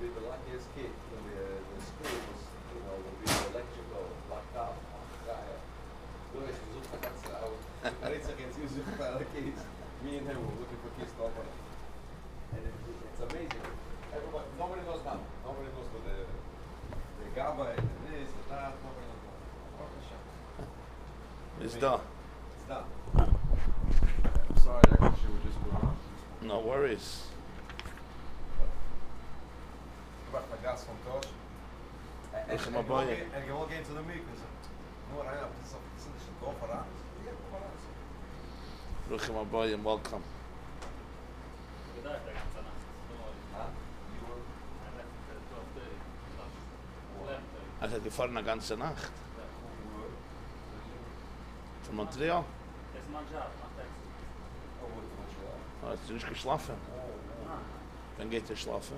be the luckiest kid. The school was, would be electrical, laptop, guy. Du weißt, wir suchen eine ganze Auto. Ritzig jetzt, wir suchen alle kids. Me and him were looking for kids to open it. And it's amazing. Everybody, nobody knows now. Nobody knows what the GABA and this, the that, nobody knows what. It's done. It's done. I'm sorry, that question was just going on. No worries. Wacht, mijn gas van thuis. Leg hem maar bij je. En je wil geen te de mikros. No, I know. This is een tof verhaal. Ja, kom maar. Ruchim Aboy and welcome. Er hat gefahren eine ganze Nacht. Von Montreal? Oh, hast du nicht geschlafen? Wann geht er schlafen?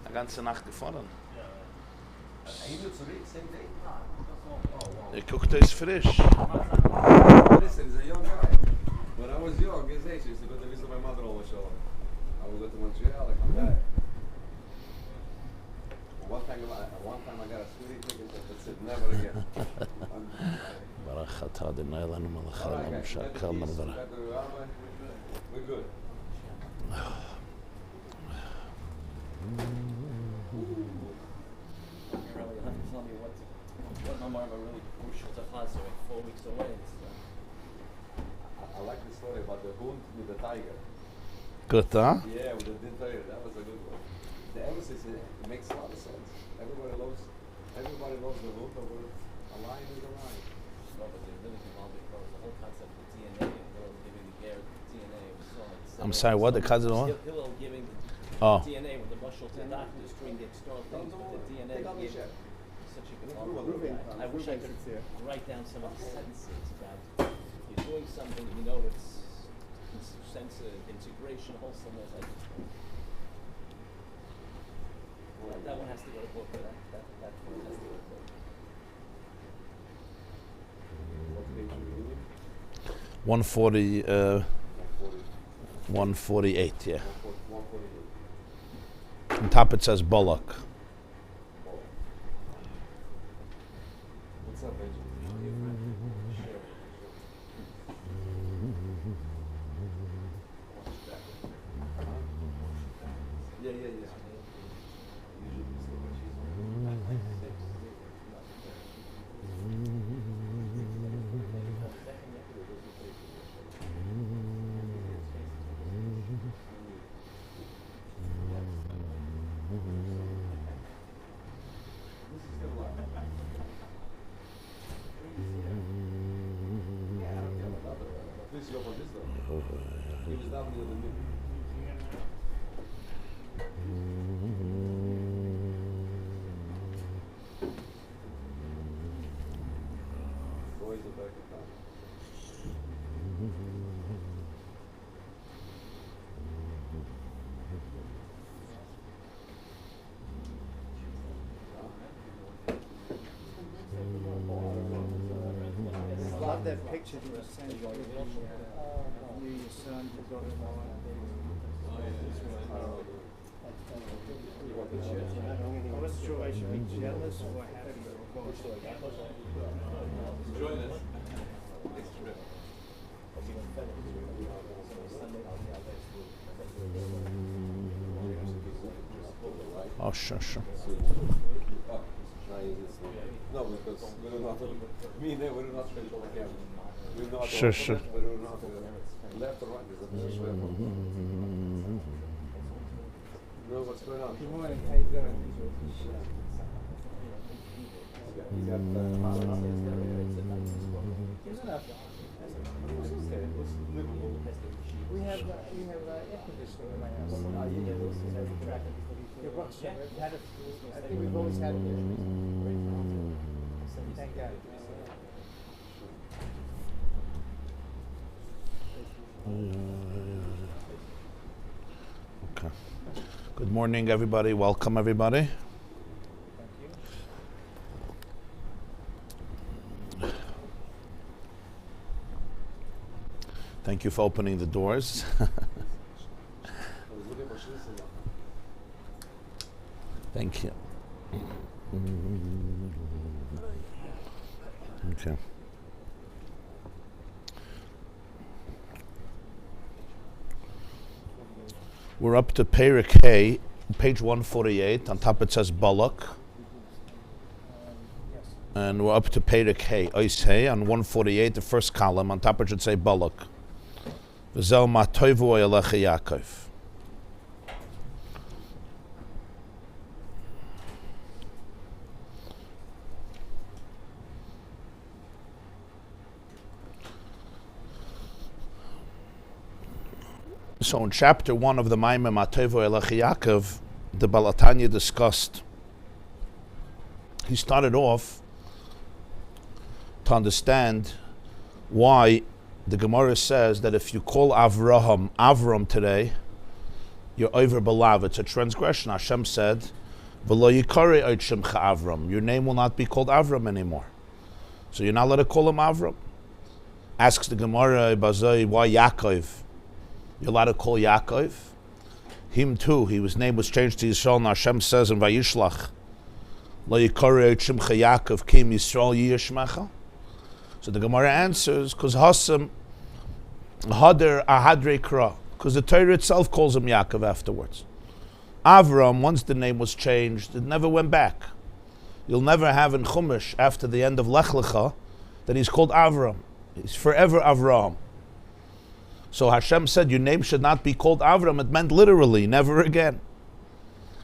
Eine ganze Nacht gefahren. Er guckt, er ist frisch. Listen, he's a young guy. When I was young, his age, I used to go to visit my mother all the time. I would go to Montreal, I come back. One time I got a sweetie ticket, that's it, never again. Baruch atah Adonai Eloheinu melech haolam she'akal marvara. We're good. You'll have to tell me what number of a really crucial to Chazar, like 4 weeks away. I like the story about the hund with the tiger. Good, huh? Yeah, with the din tiger, that was a good one. The emphasis, it makes a lot of sense. Everybody loves the hund, but a lion is a lion. No, but they're really involved because the whole concept of DNA, Hillel giving the Garrett DNA was so I'm sorry, what? The cousin what? Hillel giving the Oh. DNA with the mushal to doctors doing the external things, but the DNA gave such a good I wish I could write down some of the sentences about you're doing something, you know it's sense of integration, wholesomeness. That one has to go to book. That one has to go to book. 140, 148, yeah. 148. On top it says Bullock. What's up, Benji? Yeah. He was down near the middle. Boys are back in town. I love that picture that you sent of you, your son, your daughter-in-law, I wasn't sure I should be jealous or happy or both. Join us. Oh, sure. No, because we don't know how to, me and them, we don't know how to control the camera. We know how to Sure. open it, but we don't know how to left or right. There's a square one. You know what's going on? Good morning, how you doing? We have air conditioning in my house. Your box, I think we've always had it there. Thank God. Okay. Good morning, everybody. Welcome, everybody. Thank you for opening the doors. Thank you. Okay. We're up to Perek Hay, page 148. On top it says Balak. And we're up to Perek Hay, Ois Hay, on 148, the first column. On top it should say Balak. V'zel ma toivu elecha Yaakov. So in chapter 1 of the Maimon Matevo Elechi Yaakov, the Balatanya discussed, he started off to understand why the Gemara says that if you call Avram today, you're over belav. It's a transgression. Hashem said, V'lo yikare od shemcha Avram. Your name will not be called Avram anymore. So you're not allowed to call him Avram. Asks the Gemara, why Yaakov? You're allowed to call Yaakov. Him too, his name was changed to Yisrael, and Hashem says in Vayishlach, Lo yikare od shemcha Yaakov, Kim Yisrael yishmecha. So the Gemara answers, because Hasem, Hadar Ahadre Kra, because the Torah itself calls him Yaakov afterwards. Avram, once the name was changed, it never went back. You'll never have in Chumash, after the end of Lech Lecha, that he's called Avram. He's forever Avram. So Hashem said, your name should not be called Avram. It meant literally, never again.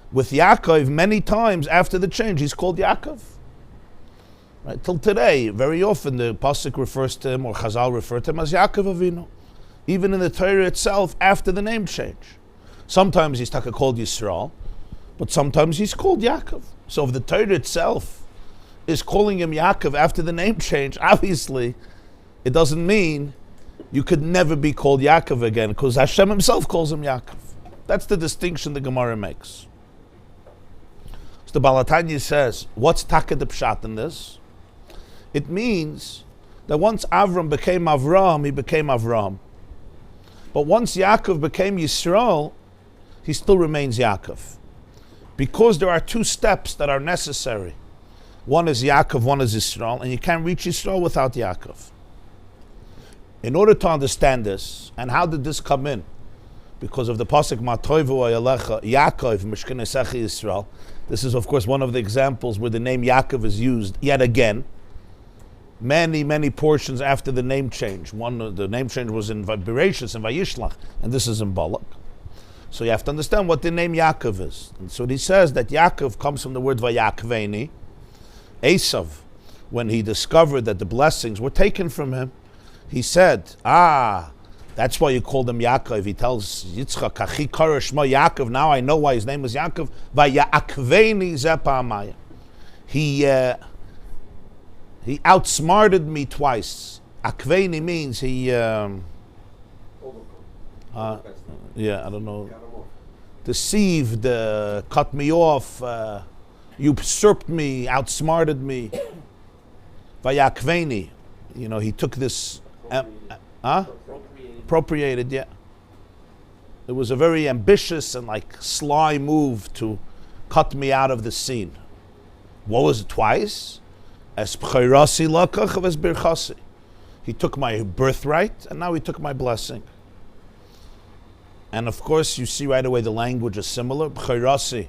With Yaakov, many times after the change, he's called Yaakov. Right? Till today, very often the Pasuk refers to him, or Chazal refer to him as Yaakov Avinu. Even in the Torah itself, after the name change. Sometimes he's called Yisrael, but sometimes he's called Yaakov. So if the Torah itself is calling him Yaakov after the name change, obviously, it doesn't mean you could never be called Yaakov again, because Hashem himself calls him Yaakov. That's the distinction the Gemara makes. So the Balatanya says, what's Taka the Pshat in this? It means that once Avram became Avram, he became Avram. But once Yaakov became Yisrael, he still remains Yaakov. Because there are two steps that are necessary. One is Yaakov, one is Yisrael, and you can't reach Yisrael without Yaakov. In order to understand this, and how did this come in? Because of the pasuk Matoivu Ayalecha Yaakov Mishkanesechi Yisrael. This is, of course, one of the examples where the name Yaakov is used yet again. Many portions after the name change. The name change was in Bereshis and Vayishlach, and this is in Balak. So you have to understand what the name Yaakov is. And so he says that Yaakov comes from the word Vayakveni. Esav, when he discovered that the blessings were taken from him, he said, that's why you called him Yaakov. He tells Yitzchak, Achi kara shmo Yaakov, now I know why his name is Yaakov. Vayakveni zepa'amaya. He outsmarted me twice. Akveni means he, I don't know, deceived, cut me off, usurped me, outsmarted me. Vayakveni, he took this, appropriated, yeah. It was a very ambitious and sly move to cut me out of the scene. What was it twice? As b'chayrasi lakach as birchasi. He took my birthright, and now he took my blessing. And of course, you see right away the language is similar. B'chayrasi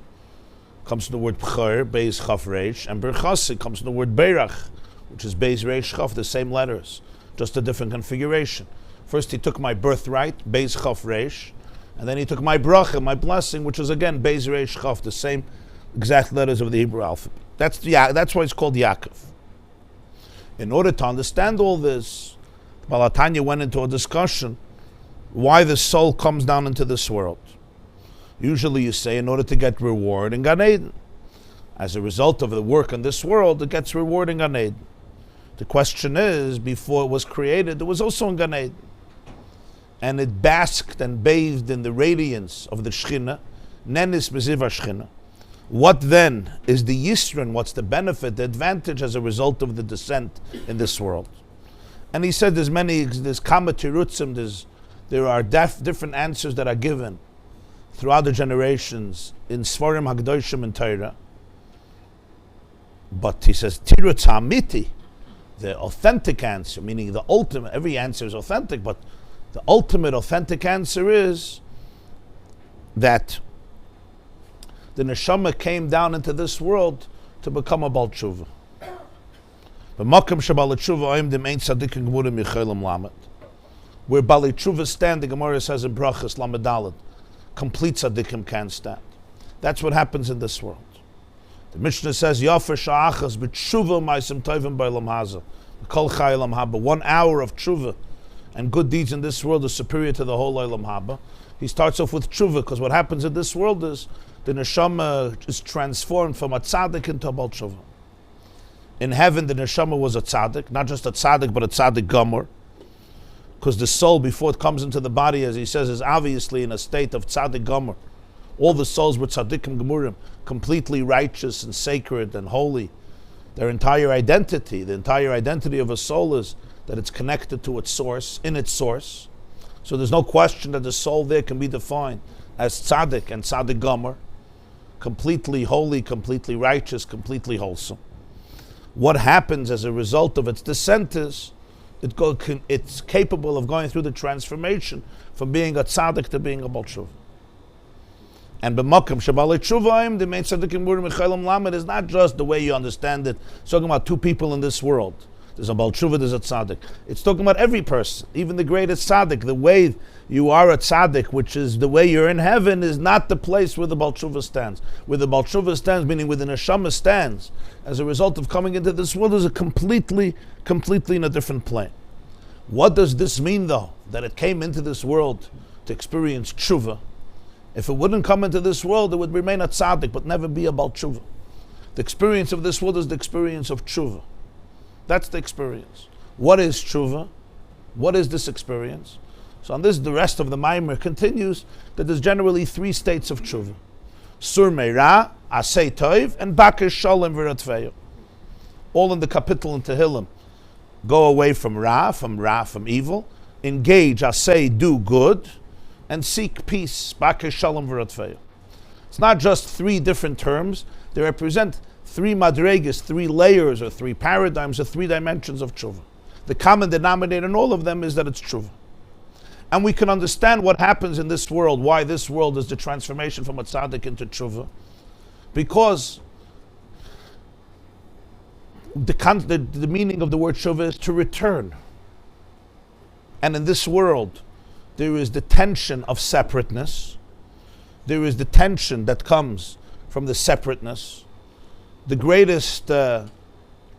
comes from the word b'chayr, beis chaf reish, and birchasi comes from the word beirach, which is beis reish chaf, the same letters, just a different configuration. First, he took my birthright, beis chaf reish, and then he took my bracha, my blessing, which is again beis reish chaf, the same exact letters of the Hebrew alphabet. That's why it's called Yaakov. In order to understand all this, Balatanya went into a discussion why the soul comes down into this world. Usually you say in order to get reward in Gan Eden. As a result of the work in this world, it gets reward in Gan Eden. The question is, before it was created, it was also in Gan Eden. And it basked and bathed in the radiance of the Shechina, Nenis Meziva Shechina. What then is the Yisron? What's the benefit, the advantage as a result of the descent in this world? And he said there's Kama Tirutzim, there are different answers that are given. throughout the generations in Svarim Hagdoshim and Torah. But he says, Tirutz Hamiti, the authentic answer, meaning the ultimate, every answer is authentic, but the ultimate authentic answer is that the neshama came down into this world to become a Bal Tshuva. Where Bali Tshuva stand, the Gemara says in Brachas Lamed Daled, complete tzaddikim can't stand. That's what happens in this world. The Mishnah says, Yafer sha'achas b'tshuva ma'asim tovim b'olam hazeh. Kol chai olam haba. 1 hour of tshuva and good deeds in this world is superior to the whole olam haba. He starts off with tshuva, because what happens in this world is the neshama is transformed from a tzaddik into a bal tshuva. In heaven, the neshama was a tzaddik, not just a tzaddik, but a tzaddik gomer. Because the soul, before it comes into the body, as he says, is obviously in a state of tzaddik gomer. All the souls were tzaddikim gemurim, completely righteous and sacred and holy. Their entire identity, the entire identity of a soul is that it's connected to its source, in its source. So there's no question that the soul there can be defined as tzaddik and tzaddik gomer, completely holy, completely righteous, completely wholesome. What happens as a result of its descent is it's capable of going through the transformation from being a tzaddik to being a bal tshuva. And b'makom shabalei tshuvaim, the main tzaddikim murim mechalim lamed is not just the way you understand it. It's talking about two people in this world. There's a bal tshuva, there's a tzaddik. It's talking about every person, even the greatest tzaddik. The way you are a tzaddik, which is the way you're in heaven, is not the place where the bal tshuva stands. Where the bal tshuva stands, meaning where the neshama stands, as a result of coming into this world, is a completely in a different plane. What does this mean, though? That it came into this world to experience tshuva. If it wouldn't come into this world, it would remain a tzaddik, but never be a bal tshuva. The experience of this world is the experience of tshuva. That's the experience. What is tshuva? What is this experience? So on this, the rest of the Maimer continues that there's generally 3 states of tshuva. Sur meira, asay toiv, and bakir shalom v'ratveyu. All in the capital in Tehillim. Go away from from evil. Engage, asay, do good, and seek peace. Bakir shalom v'ratveyu. It's not just 3 different terms. They represent 3 madregas, 3 layers, or 3 paradigms, or 3 dimensions of tshuva. The common denominator in all of them is that it's tshuva. And we can understand what happens in this world, why this world is the transformation from a tzaddik into tshuva. Because the meaning of the word tshuva is to return. And in this world, there is the tension of separateness. There is the tension that comes from the separateness. The greatest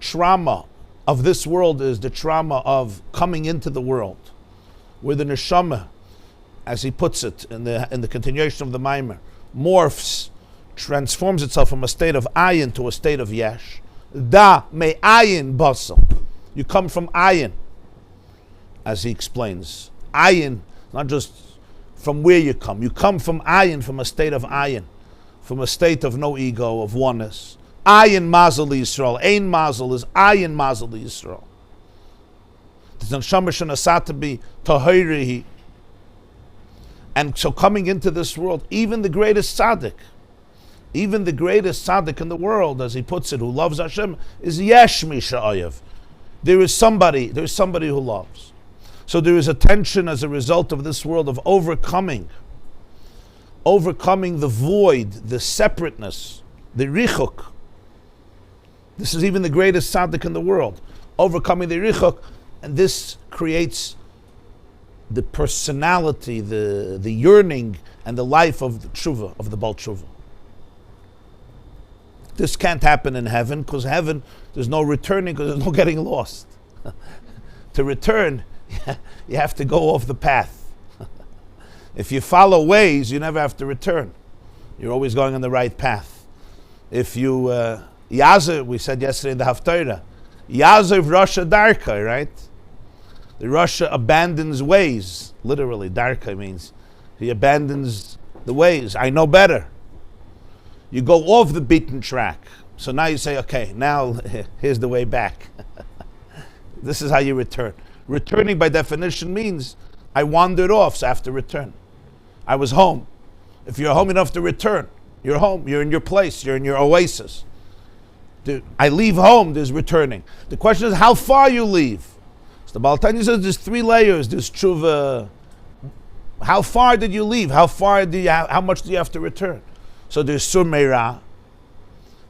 trauma of this world is the trauma of coming into the world, where the neshama, as he puts it in the continuation of the Maimer, morphs, transforms itself from a state of ayin to a state of yesh. Da me ayin basel. You come from ayin, as he explains. Ayin, not just from where you come. You come from ayin, from a state of ayin, from a state of no ego, of oneness. Ayin mazel Yisrael. Ein mazel is ayin mazel Yisrael. The neshama shenasat to be tahirihi. And so coming into this world, even the greatest tzaddik in the world, as he puts it, who loves Hashem, is yesh mi she'oyev. There is somebody who loves. So there is a tension as a result of this world of overcoming the void, the separateness, the richuk. This is even the greatest tzaddik in the world, overcoming the richuk, and this creates the personality, the yearning, and the life of the tshuva, of the bal tshuva. This can't happen in heaven, because heaven, there's no returning, because there's no getting lost. To return, you have to go off the path. If you follow ways, you never have to return. You're always going on the right path. If you, Yazev, we said yesterday in the Haftarah, Yazev Rasha Darka, right? The Rasha abandons ways. Literally, Darka means he abandons the ways. I know better. You go off the beaten track. So now you say, okay, now here's the way back. This is how you return. Returning by definition means I wandered off, so I have to return. I was home. If you're home enough to return, you're home, you're in your place, you're in your oasis. I leave home, there's returning. The question is how far you leave. So the Baal Tanya says there's 3 layers. There's tshuva. How far did you leave? How much do you have to return? So there's sur meira.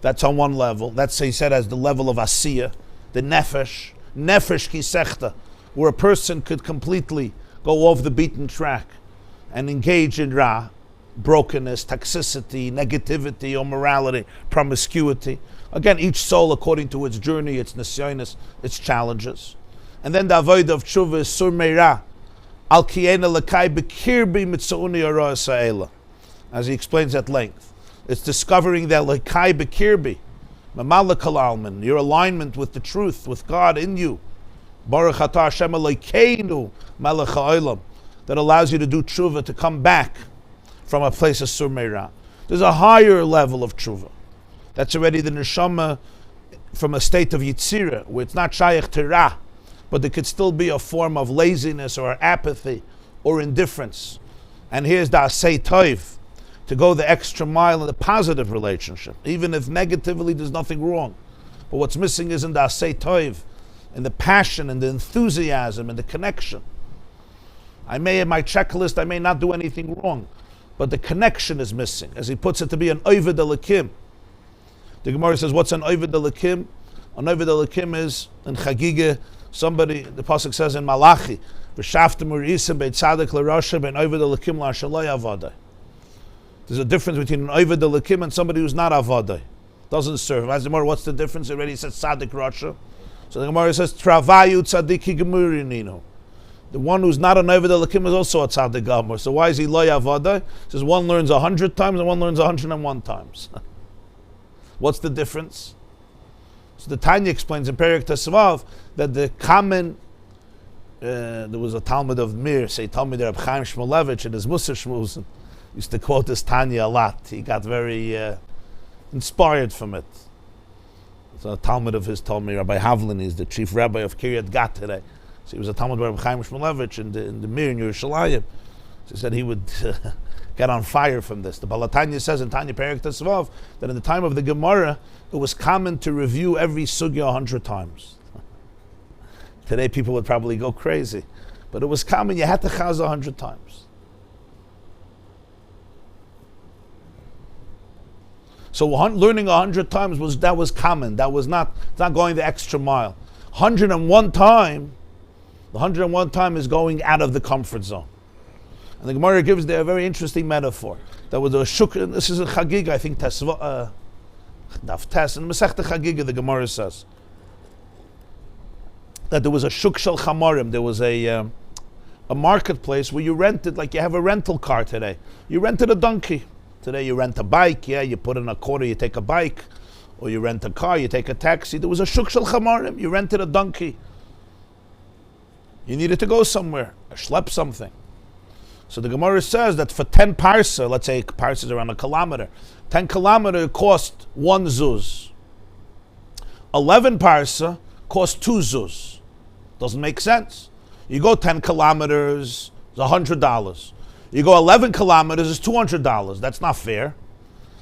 That's on one level. That's, he said, as the level of asiya, the nefesh kisechta, where a person could completely go off the beaten track and engage in ra, brokenness, toxicity, negativity, immorality, promiscuity. Again, each soul according to its journey, its nisyonis, its challenges. And then the avoid of tshuva is sur meira, al kiena lakai bekirbi mitzauni ora sa'ela, as he explains at length. It's discovering that lakai bekirbi, mamalakal alman, your alignment with the truth, with God in you. Baruch atah Hashem Elokeinu melech ha'olam, that allows you to do tshuva, to come back from a place of sur meira. There's a higher level of tshuva. That's already the neshama from a state of yitzira, where it's not shayach to ra, but there could still be a form of laziness or apathy or indifference. And here's the asay toiv, to go the extra mile in the positive relationship, even if negatively there's nothing wrong. But what's missing isn't the asay toiv, and the passion and the enthusiasm and the connection. I may have my checklist, I may not do anything wrong, but the connection is missing, as he puts it, to be an oved elikim. The Gemara says, what's an oved elikim? An oved elikim is, in Chagigah, somebody, the pasuk says in Malachi, V'shaftem urisim beit tzadik l'rasha ben oved elikim la'ashaloi avadai. There's a difference between an oved elikim and somebody who's not avadai, doesn't serve. As the Gemara, what's the difference? It already says tzadik rasha. So the Gemara says, travayu tzadiki gemurininu. The one who's not an oved elikim is also a tzaddik gamur. So why is he lo avadai? It says one learns 100 times and one learns 101 times. What's the difference? So the Tanya explains in Perek Tesvav that the common, there was a Talmud of Mir, say Talmud Reb Chaim Shmulevitch, in his Musar Shmuzin, used to quote this Tanya a lot. He got very inspired from it. So a Talmud of his told me, Rabbi Havlin is the chief rabbi of Kiryat Gat today. So he was a Talmud of Reb Chaim Shmulevitch in the Mir in Yerushalayim. So he said he would get on fire from this. The Baal Tanya says in Tanya Perek Tesvav that in the time of the Gemara, it was common to review every sugya 100 times. Today people would probably go crazy. But it was common, you had to chaz 100 times. So learning 100 times was common. That was not going the extra mile. 101 time, the 101 time is going out of the comfort zone. And the Gemara gives there a very interesting metaphor. There was a shuk, this is a Chagiga, I think, Daf Tes, and Masechta Chagiga, the Gemara says, that there was a shuk shel chamarim, there was a marketplace where you rented, like you have a rental car today. You rented a donkey. Today you rent a bike, you put in a quarter, you take a bike, or you rent a car, you take a taxi. There was a shuk shel chamarim, you rented a donkey. You needed to go somewhere, schlep something. So the Gemara says that for 10 parsa, let's say parsa is around a kilometer, 10 kilometer cost 1 zuz. 11 parsa cost 2 zuz. Doesn't make sense. You go 10 kilometers, it's $100. You go 11 kilometers, it's $200. That's not fair.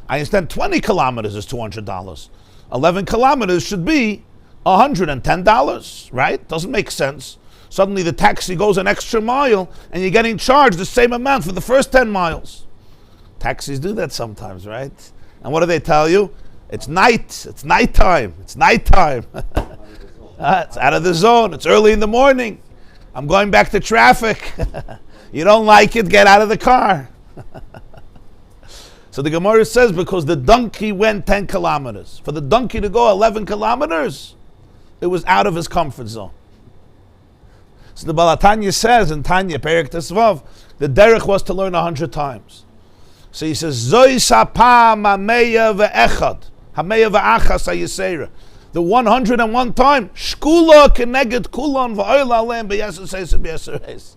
I understand 20 kilometers is $200. 11 kilometers should be $110, right? Doesn't make sense. Suddenly the taxi goes an extra mile and you're getting charged the same amount for the first 10 miles. Taxis do that sometimes, right? And what do they tell you? It's night. It's nighttime. It's nighttime. It's out of the zone. It's early in the morning. I'm going back to traffic. You don't like it, get out of the car. So the Gemara says because the donkey went 10 kilometers. For the donkey to go 11 kilometers, it was out of his comfort zone. So the Baal Tanya says in Tanya Perek Tesvav, the derech was to learn 100 times. So he says, Zoi sapam hameya ve'echad, hameya ve'achas ha'yisera. The 101 time, shkula keneged kulon v'oil alem b'yeser.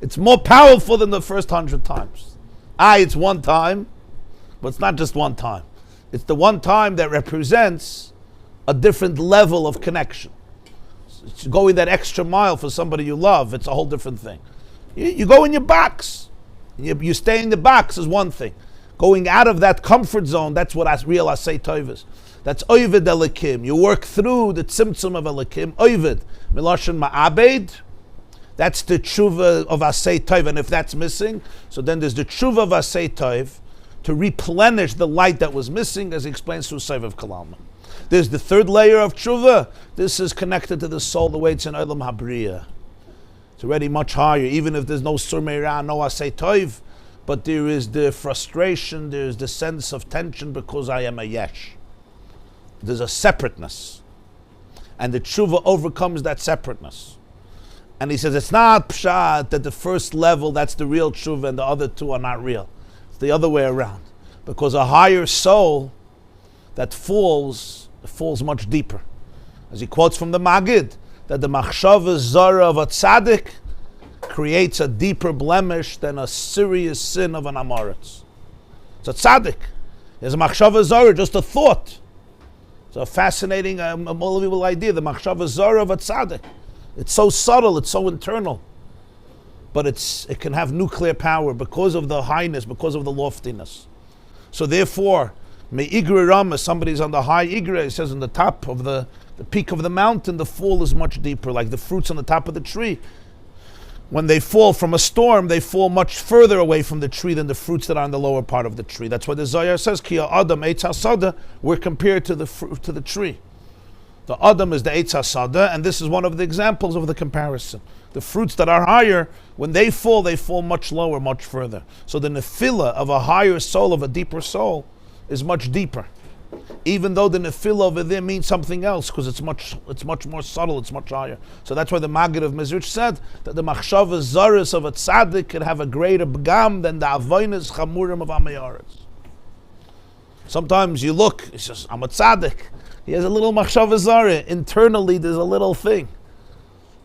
It's more powerful than the first 100 times. It's one time, but it's not just one time. It's the one time that represents a different level of connection. It's going that extra mile for somebody you love. It's a whole different thing. You go in your box. You stay in the box is one thing. Going out of that comfort zone, that's what real asay tov is. That's oived elikim. You work through the tzimtzum of elikim. Oived. Miloshen ma'abed. That's the tshuva of asay tov. And if that's missing, so then there's the tshuva of asay tov to replenish the light that was missing, as he explains through Seif of Kalalma. There's the third layer of tshuva. This is connected to the soul, the way it's in Olam Habriya. It's already much higher, even if there's no sur meirah, no asay tov, but there is the frustration, there's the sense of tension because I am a yesh. There's a separateness. And the tshuva overcomes that separateness. And he says it's not pshat that the first level, that's the real tshuva, and the other two are not real. It's the other way around. Because a higher soul that falls much deeper. As he quotes from the Magid, that the machshava zara of a tzaddik creates a deeper blemish than a serious sin of an amoritz. It's a tzaddik. There's a machshava zara, just a thought. It's a fascinating, unbelievable idea, the machshava zara of a tzaddik. It's so subtle, it's so internal. But it can have nuclear power because of the highness, because of the loftiness. So therefore, me igre ram, somebody's on the high igre, it says on the top of the peak of the mountain, the fall is much deeper, like the fruits on the top of the tree. When they fall from a storm, they fall much further away from the tree than the fruits that are in the lower part of the tree. That's why the Zohar says, Ki Adam Eitz HaSada, we're compared to the tree. The Adam is the Eitz HaSada, and this is one of the examples of the comparison. The fruits that are higher, when they fall much lower, much further. So the nefillah of a higher soul, of a deeper soul, is much deeper. Even though the nefillah over there means something else, because it's much more subtle, it's much higher. So that's why the Maggid of Mezritch said that the machshava zaris of a tzaddik can have a greater begam than the avoynes chamurim of Amayaretz. Sometimes you look, it's just, I'm a tzaddik. He has a little machshava zara. Internally, there's a little thing.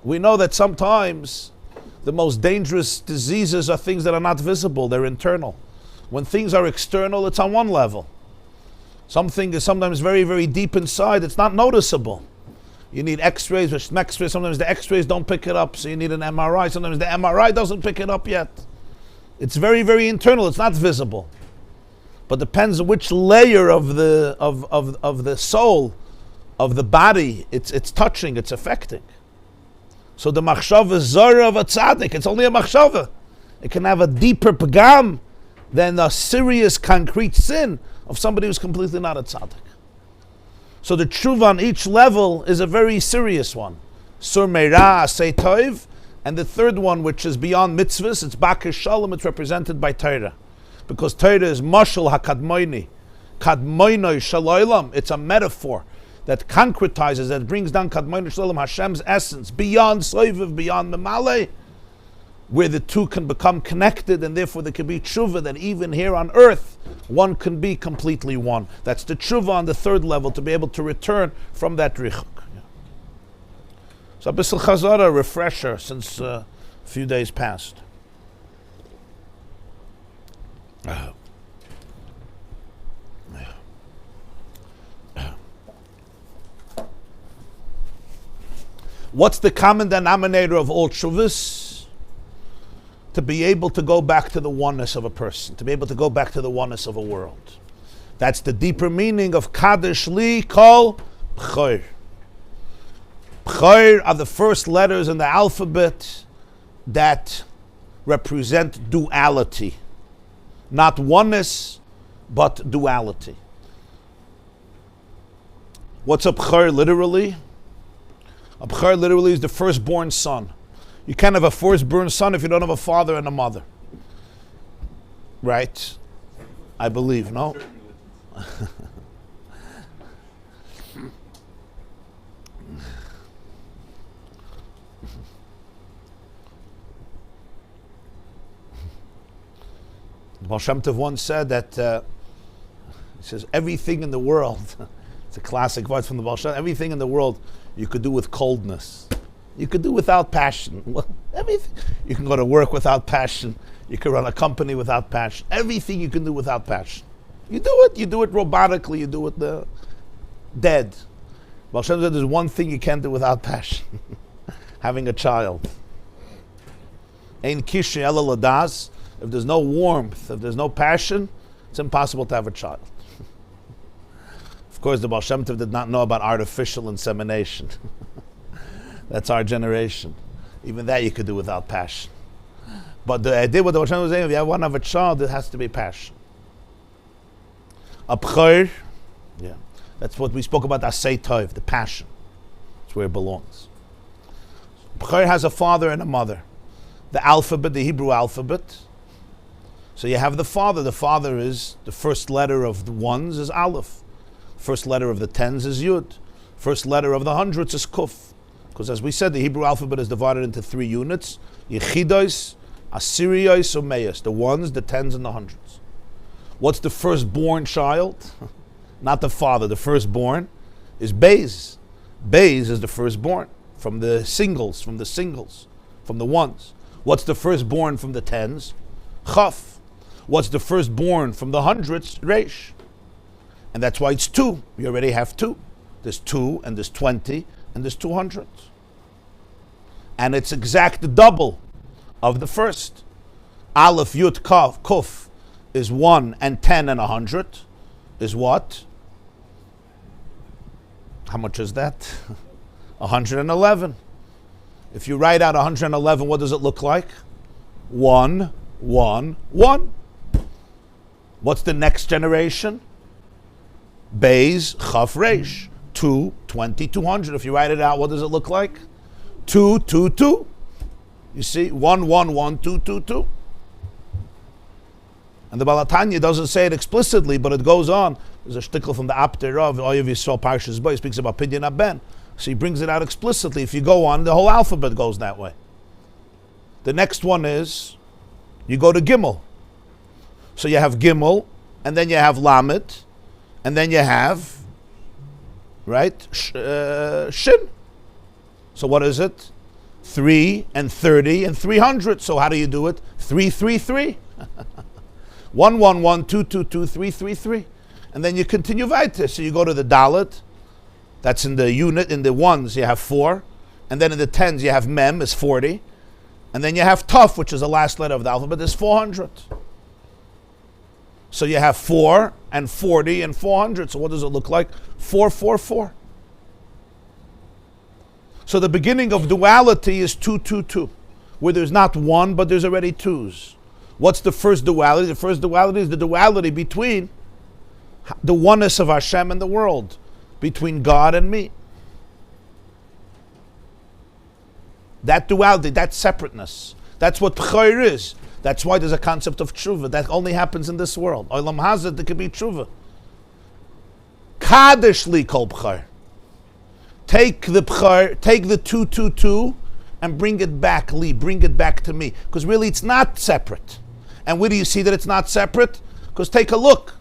We know that sometimes the most dangerous diseases are things that are not visible, they're internal. When things are external, it's on one level. Something is sometimes very, very deep inside, it's not noticeable. You need x-rays, sometimes the x-rays don't pick it up, so you need an MRI. Sometimes the MRI doesn't pick it up yet. It's very, very internal, it's not visible. But depends on which layer of the soul, of the body, it's touching, it's affecting. So the machshava zara of a tzaddik, it's only a machshava. It can have a deeper pagam than a serious, concrete sin of somebody who's completely not a tzaddik. So the tshuva on each level is a very serious one. Sur meirah asay tov, and the third one, which is beyond mitzvahs, it's bakir shalom, it's represented by Torah. Because Torah is mashal hakadmoini, kadmoinoi shaloilam, it's a metaphor that concretizes, that brings down kadmoinoi shaloilam, Hashem's essence, beyond soiviv, beyond memale, where the two can become connected, and therefore there can be tshuva, that even here on earth, one can be completely one. That's the tshuva on the third level, to be able to return from that richuk. So Bissel Chazara, refresher, since a few days past. What's the common denominator of all tshuvas? To be able to go back to the oneness of a person, to be able to go back to the oneness of a world. That's the deeper meaning of Kadesh Li Kol B'chor. B'chor are the first letters in the alphabet that represent duality. Not oneness, but duality. What's a b'chor literally? A b'chor literally is the firstborn son. You can't have a firstborn son if you don't have a father and a mother. Right? I believe, no? Baal Shem Tov once said that, he says, everything in the world, it's a classic word from the Baal Shem, everything in the world you could do with coldness. You could do without passion. Well, everything. You can go to work without passion. You can run a company without passion. Everything you can do without passion. You do it robotically, you do it dead. Baal Shem said there's one thing you can't do without passion. Having a child. Ein kishi ela ladas. If there's no warmth, if there's no passion, It's impossible to have a child. Of course, the Baal Shem Tov did not know about artificial insemination. That's our generation. Even that you could do without passion. But the idea what the Baal Shem Tov was saying, if you want to have a child, it has to be passion. A b'chor, yeah, that's what we spoke about, asay tov, the passion. That's where it belongs. B'chor has a father and a mother. The alphabet, the Hebrew alphabet. So you have the father. The father is, the first letter of the ones is Aleph. First letter of the tens is Yud. First letter of the hundreds is Kuf. Because as we said, the Hebrew alphabet is divided into 3 units. Yechidos, Asiriyos, Umeyos. The ones, the tens, and the hundreds. What's the firstborn child? Not the father. The firstborn is Beis. Beis is the firstborn from the singles, from the ones. What's the firstborn from the tens? Chaf. What's the firstborn from the hundreds? Reish. And that's why it's 2. We already have 2. There's 2, and there's 20, and there's 200. And it's exact double of the first. Aleph, Yud, Kaf, Kuf is 1 and 10 and 100 is what? How much is that? 111. If you write out 111, what does it look like? 1, 1, 1. What's the next generation? Beis, Chaf, Reish. 2, 20, 200. If you write it out, what does it look like? 2, 2, 2. You see? 1, 1, 1, 2, 2, 2. And the Baal HaTanya doesn't say it explicitly, but it goes on. There's a shtickle from the Apter of Oyev Yisrael Parshas Bo. He speaks about Pidyon Aben. So he brings it out explicitly. If you go on, the whole alphabet goes that way. The next one is, you go to Gimel. So you have Gimel, and then you have Lamed, and then you have, right, Shin. So what is it? 3 and 30 and 300. So how do you do it? 3, 3, 3. 1, 1, 1, 2, 2, 2, 3, 3, 3. And then you continue weiter. So you go to the Dalet. That's in the unit. In the ones, you have 4. And then in the tens, you have Mem, is 40. And then you have Tuf, which is the last letter of the alphabet, is 400. So you have 4 and 40 and 400. So what does it look like? 4, 4, 4. So the beginning of duality is 2, 2, 2. Where there's not 1, but there's already 2s. What's the first duality? The first duality is the duality between the oneness of Hashem and the world. Between God and me. That duality, that separateness. That's what b'chor is. That's why there's a concept of tshuva. That only happens in this world. Olam hazeh, there could be tshuva. Kadesh li kol b'chor. Take the b'chor, take the 2, 2, 2, and bring it back, li, bring it back to me. Because really it's not separate. And where do you see that it's not separate? Because take a look.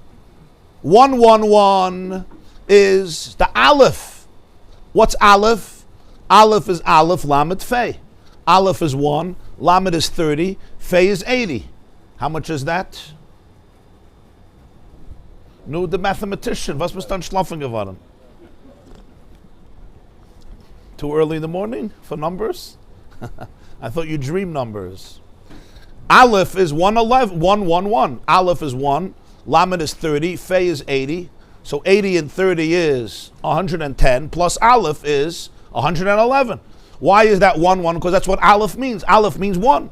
1, 1, 1 is the Aleph. What's Aleph? Aleph is Aleph, Lamed, Fei. Aleph is 1, Lamed is 30, Fei is 80. How much is that? No, the mathematician. Was bist dann schlafen geworden? Too early in the morning for numbers? I thought you dream numbers. Aleph is 111, 1, 1, 1. Aleph is 1, Lamed is 30, Fei is 80. So 80 and 30 is 110, plus Aleph is 111. Why is that 1, 1? Because that's what Aleph means. Aleph means 1.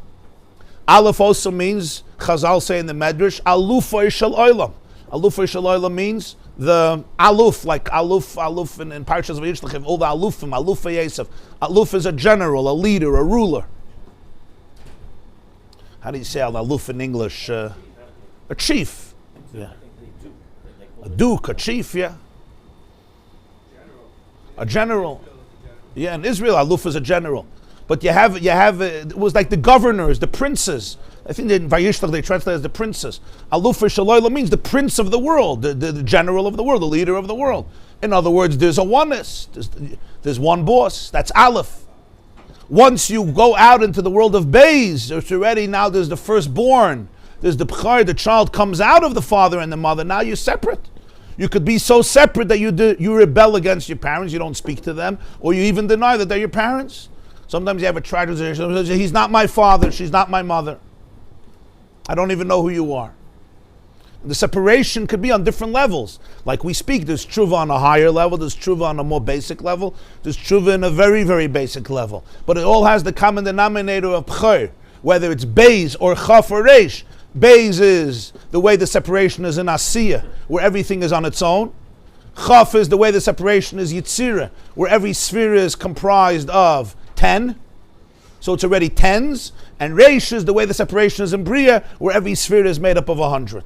Aleph also means, Chazal say in the Medrash, Alufay Shel Olam. Alufay Shel Olam means the Aluf, like Aluf in Parshas Vayishlach, all the Alufim, Alufay Yosef. Aluf is a general, a leader, a ruler. How do you say Aluf in English? A chief. Yeah. A duke, a chief, yeah. A general. Yeah, in Israel, Aluf is a general. But you have it was like the governors, the princes. I think in Vayishlach they translate it as the princes. Aluf Shalayla means the prince of the world, the general of the world, the leader of the world. In other words, there's a oneness. There's one boss. That's Aleph. Once you go out into the world of Beis, there's already now there's the firstborn. There's the b'chor, the child comes out of the father and the mother. Now you're separate. You could be so separate that you rebel against your parents, you don't speak to them, or you even deny that they're your parents. Sometimes you have a tragedy. He's not my father, she's not my mother. I don't even know who you are. The separation could be on different levels. Like we speak, there's tshuva on a higher level, there's tshuva on a more basic level, there's tshuva in a very, very basic level. But it all has the common denominator of b'chor, whether it's beis or chaf or reish. Beis is the way the separation is in asiyah, where everything is on its own. Chaf is the way the separation is yitzira, where every sphere is comprised of 10. So it's already tens. And reish is the way the separation is in bria, where every sphere is made up of 100.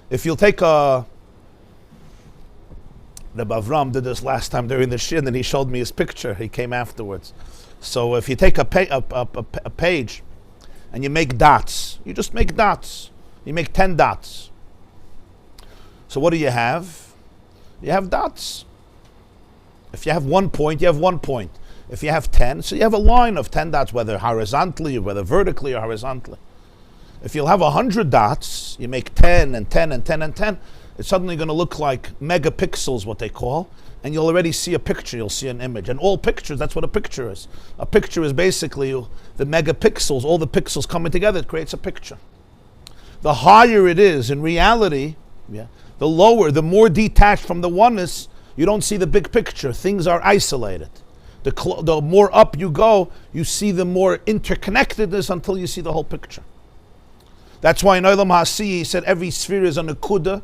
If you'll take a... Rabbi Avram did this last time during the shin, and he showed me his picture. He came afterwards. So if you take a page and you make dots, you just make dots. You make 10 dots. So what do you have? You have dots. If you have 1 point, you have 1 point. If you have 10, so you have a line of 10 dots, whether horizontally or whether vertically or horizontally. If you'll have 100 dots, you make 10 and 10 and 10 and 10, it's suddenly going to look like megapixels, what they call, and you'll already see a picture, you'll see an image. And all pictures, that's what a picture is. A picture is basically the megapixels, all the pixels coming together, it creates a picture. The higher it is, in reality, the lower, the more detached from the oneness, you don't see the big picture. Things are isolated. The more up you go, you see the more interconnectedness until you see the whole picture. That's why in Olam Hasi he said every sphere is a nekuda.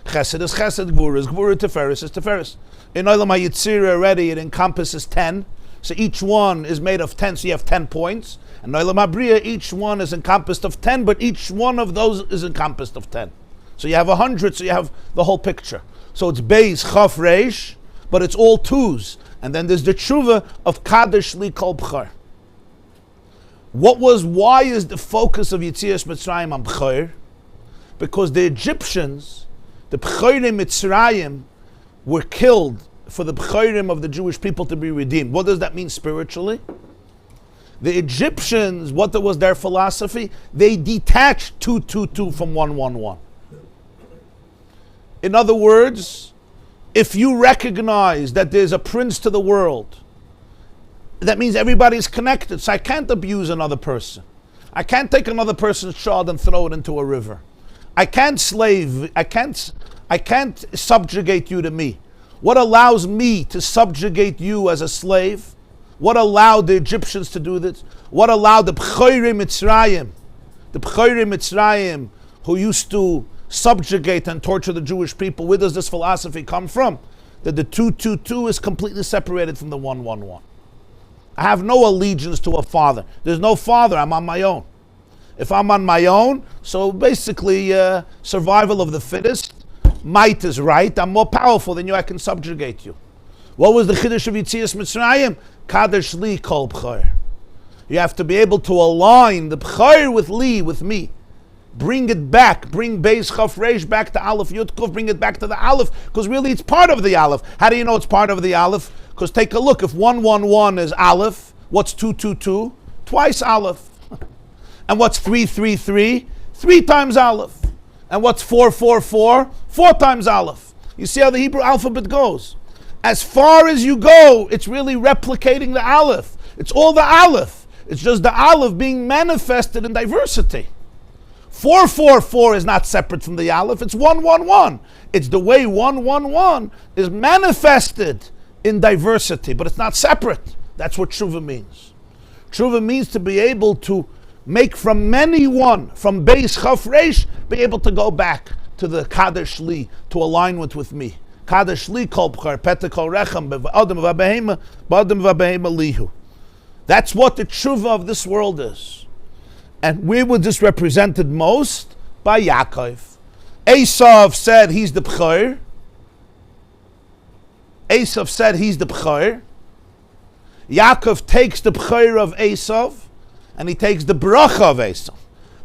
Chesed is chesed, Gvura is Gvura, Tiferes is Tiferes. In Olam HaYitzira already it encompasses 10. So each one is made of 10, so you have 10 points. And in Olam HaBriya each one is encompassed of 10, but each one of those is encompassed of 10. So you have 100, so you have the whole picture. So it's Beis, Chaf, Reish, but it's all twos. And then there's the tshuva of Kadesh Li Kol B'chor. Why is the focus of Yetzias Mitzrayim on B'chor? Because the Egyptians, the B'chorim Mitzrayim, were killed for the B'chorim of the Jewish people to be redeemed. What does that mean spiritually? The Egyptians, what was their philosophy? They detached 222 from 111. In other words, if you recognize that there's a prince to the world, that means everybody's connected. So I can't abuse another person. I can't take another person's child and throw it into a river. I can't subjugate you to me. What allows me to subjugate you as a slave? What allowed the Egyptians to do this? What allowed the B'chorim Mitzrayim, who used to subjugate and torture the Jewish people? Where does this philosophy come from? That the 222 is completely separated from the 111. I have no allegiance to a father. There's no father, I'm on my own. If I'm on my own, so basically survival of the fittest, might is right, I'm more powerful than you, I can subjugate you. What was the Chiddush of Yetzias Mitzrayim? Kadesh Li Kol B'chor. You have to be able to align the B'chor with Li, with me. Bring it back, bring Beis Chaf Reish back to Aleph Yud Kuf, bring it back to the Aleph, because really it's part of the Aleph. How do you know it's part of the Aleph? Because take a look, if 111 is Aleph, what's 222? Twice Aleph. And what's 333? 3 times Aleph. And what's 444? 4 times Aleph. You see how the Hebrew alphabet goes. As far as you go, it's really replicating the Aleph. It's all the Aleph. It's just the Aleph being manifested in diversity. 444 is not separate from the Aleph, it's 111. It's the way 111 is manifested in diversity, but it's not separate. That's what Tshuva means. Tshuva means to be able to make from many one, from Beis Chaf Reish, be able to go back to the Kadesh Li, to alignment with me. Kadesh Li Kol B'chor, Pete Kol Rechem, B'adam V'abehema, B'adam V'abehema Lihu. That's what the Tshuva of this world is. And where was this represented most? By Yaakov. Esav said he's the B'chor. Esav said he's the B'chor. Yaakov takes the B'chor of Esav, and he takes the bracha of Esav.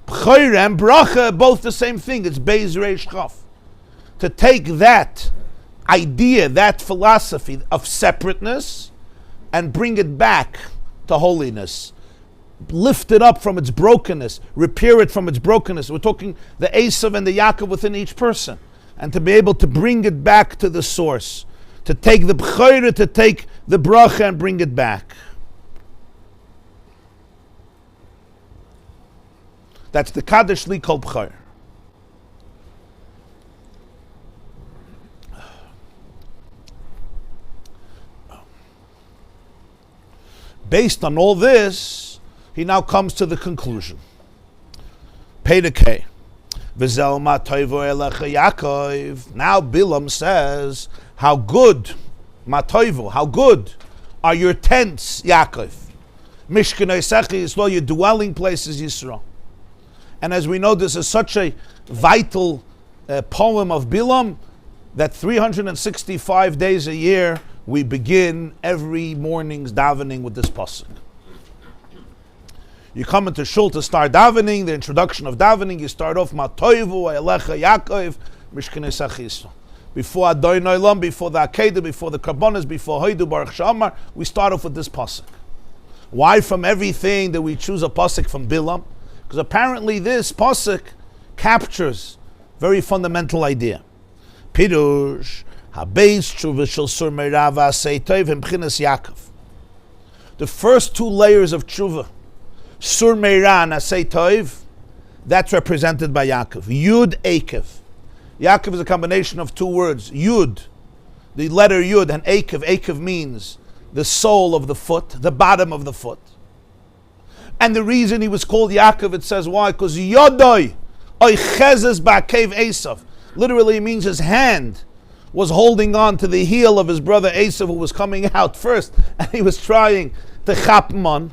B'chor and bracha, both the same thing. It's Beis Reish Chaf. To take that idea, that philosophy of separateness, and bring it back to holiness. Lift it up from its brokenness. Repair it from its brokenness. We're talking the Esav and the Yaakov within each person. And to be able to bring it back to the source. To take the B'chor, to take the bracha and bring it back. That's the Kaddish Li Kol B'chor. Based on all this, he now comes to the conclusion. Pedekei. V'zel ma toivo elecha Yaakov. Now Bilam says, how good, ma toivo, how good are your tents, Yaakov. Mishkanei Sechi Yisrael, your dwelling places, Yisrael. And as we know, this is such a vital poem of Bilam that 365 days a year, we begin every morning's davening with this pasuk. You come into shul to start davening, the introduction of davening, you start off Ma Toivu Elecha Yaakov Mishkanei Sechi Yisrael. Before Adonai Olam, before the Akedah, before the Karbonos, before Hoidu Baruch Shamar, we start off with this pasuk. Why from everything that we choose a pasuk from Bilam? Because apparently this pasuk captures very fundamental idea. Pirush Habeis Tshuva Shel Sur Meirav Asei Tov Himchinas Yaakov. The first two layers of Tshuva, Sur Meira and Asei Tov, that's represented by Yaakov. Yud Ekev. Yaakov is a combination of two words. Yud, the letter Yud, and Ekev. Ekev means the sole of the foot, the bottom of the foot. And the reason he was called Yaakov, it says why? Because Yodoi, Oichezes Ba'akev Esav. Literally it means his hand was holding on to the heel of his brother Esav, who was coming out first, and he was trying to chap him on.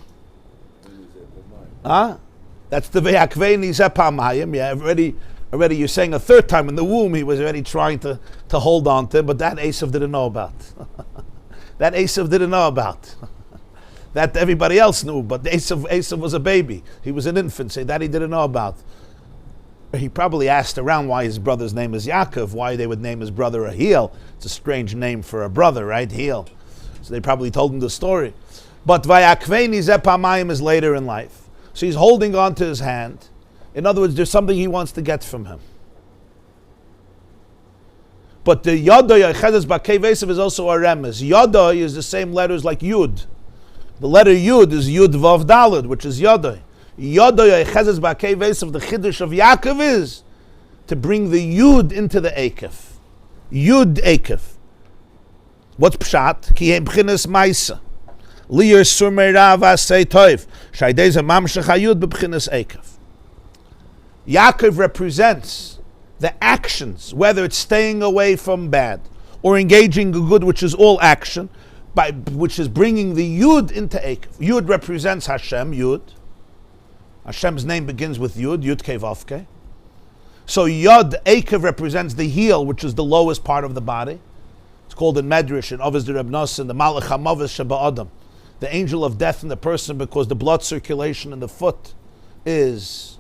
That's the Ve'akveni Zepamayim. Yeah, already you're saying a third time in the womb he was already trying to hold on to him, but that Esav didn't know about. That Esav didn't know about. That everybody else knew, but Esav was a baby. He was an infant, so that he didn't know about. He probably asked around why his brother's name is Yaakov, why they would name his brother a heel. It's a strange name for a brother, right? Heel. So they probably told him the story. But Vayakveni Zepamayim is later in life. So he's holding on to his hand. In other words, there's something he wants to get from him. But the Yodoi Chedes Ba'Kev Esav is also a remez. Yodoi is the same letters like Yud. The letter Yud is Yud Vav Daled, which is Yodoi. Yodoi Chedes Ba'Kev Esav, the Chiddush of Yaakov is to bring the Yud into the Ekev. Yud Ekev. What's Pshat? Ki Hem B'chinas Maisa. Liyer Sur Meirav Asei Tov. Shaydei Ze Mamshech HaYud B'chinas Ekev. Yaakov represents the actions, whether it's staying away from bad or engaging in good, which is all action, which is bringing the Yud into Ekev. Yud represents Hashem, Yud. Hashem's name begins with Yud, Yud Kei Vav Kei. So Yod Ekev represents the heel, which is the lowest part of the body. It's called in Medrash, in Avos de Reb Nosson, the Malach HaMavis Sheba Adam, the angel of death in the person, because the blood circulation in the foot is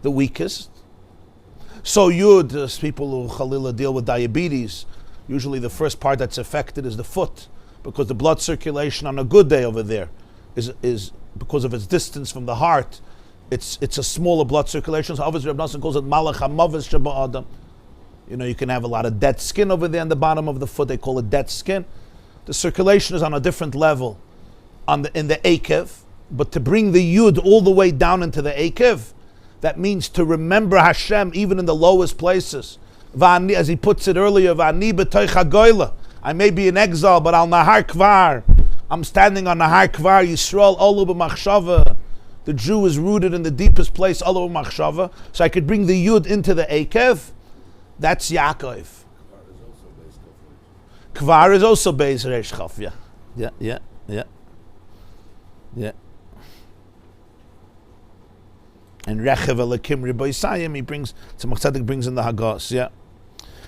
the weakest. So Yud, as people who Chalila deal with diabetes, usually the first part that's affected is the foot, because the blood circulation on a good day over there is because of its distance from the heart, it's a smaller blood circulation. So obviously Reb Nosson calls it Malach HaMavis Sheba Adam. You know, you can have a lot of dead skin over there on the bottom of the foot. They call it dead skin. The circulation is on a different level in the Ekev, but to bring the Yud all the way down into the Ekev, that means to remember Hashem even in the lowest places. V'ani, as he puts it earlier, V'ani b'toich hagoyla. I may be in exile, but al nahar kvar. I'm standing on nahar kvar. Yisrael olu b'machshava. The Jew is rooted in the deepest place, olu b'machshava. So I could bring the Yud into the Ekev. That's Yaakov. Kvar is also Beis Reish Chaf. Yeah. And Rechev Elakim Riboy Sayim, he brings, Tzemach Tzedek brings in the Hagos, yeah.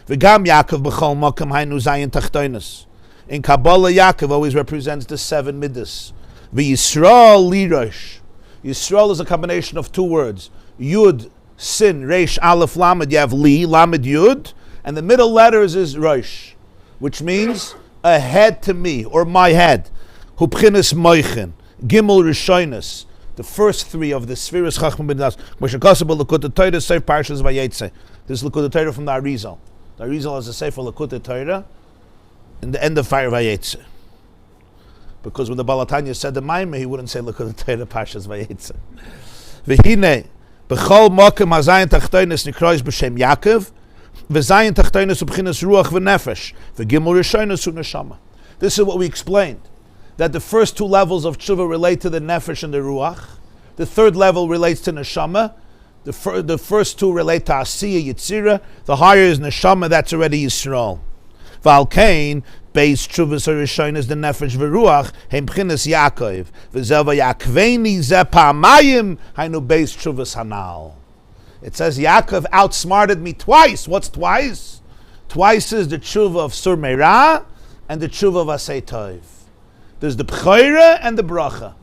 V'gam Yaakov b'chol makam hainu zayin tachtoinus. In Kabbalah, Yaakov always represents the 7 midas. V'Yisrael lirosh. Yisrael is a combination of 2 words. Yud, sin, Reish, Aleph, Lamed. You have Li, Lamed, Yud. And the middle letters is Rosh, which means a head to me, or my head. Hupchinis moichin. Gimel Rishoinus. The first 3 of the Sfiras Chachma Ben Das. Moshe Kossabel Lekut Torah, Seif Parshas Vayetze. This is Lekut Torah from the Arizal. The Arizal has a Sefer Lekut Torah in the end of Fire Vayetze. Because when the Balatanya said the Maimah, he wouldn't say Lekut Torah Parshas Vayetze. V'hine B'chol mokem hazayin tachtonis nikrois b'shem Yaakov, v'zayin tachtonis ubchinas ruach v'nefesh, v'gimel rishonos u'neshama. This is what we explained, that the first two levels of tshuva relate to the nefesh and the ruach. The third level relates to neshama. The first two relate to Asiya, Yitzira. The higher is Neshama, that's already Yisrael. Valkain, Beis Tshuvas HaRishon is the Nefesh V'Ruach, Hem B'chinas Yaakov. V'zeva Yakveini Ze Pa'amayim, Hainu Beis Tshuvas Hanal. It says Yaakov outsmarted me twice. What's twice? Twice is the tshuva of Sur Meirah and the tshuva of Asay Tov. There's the B'choira and the Bracha.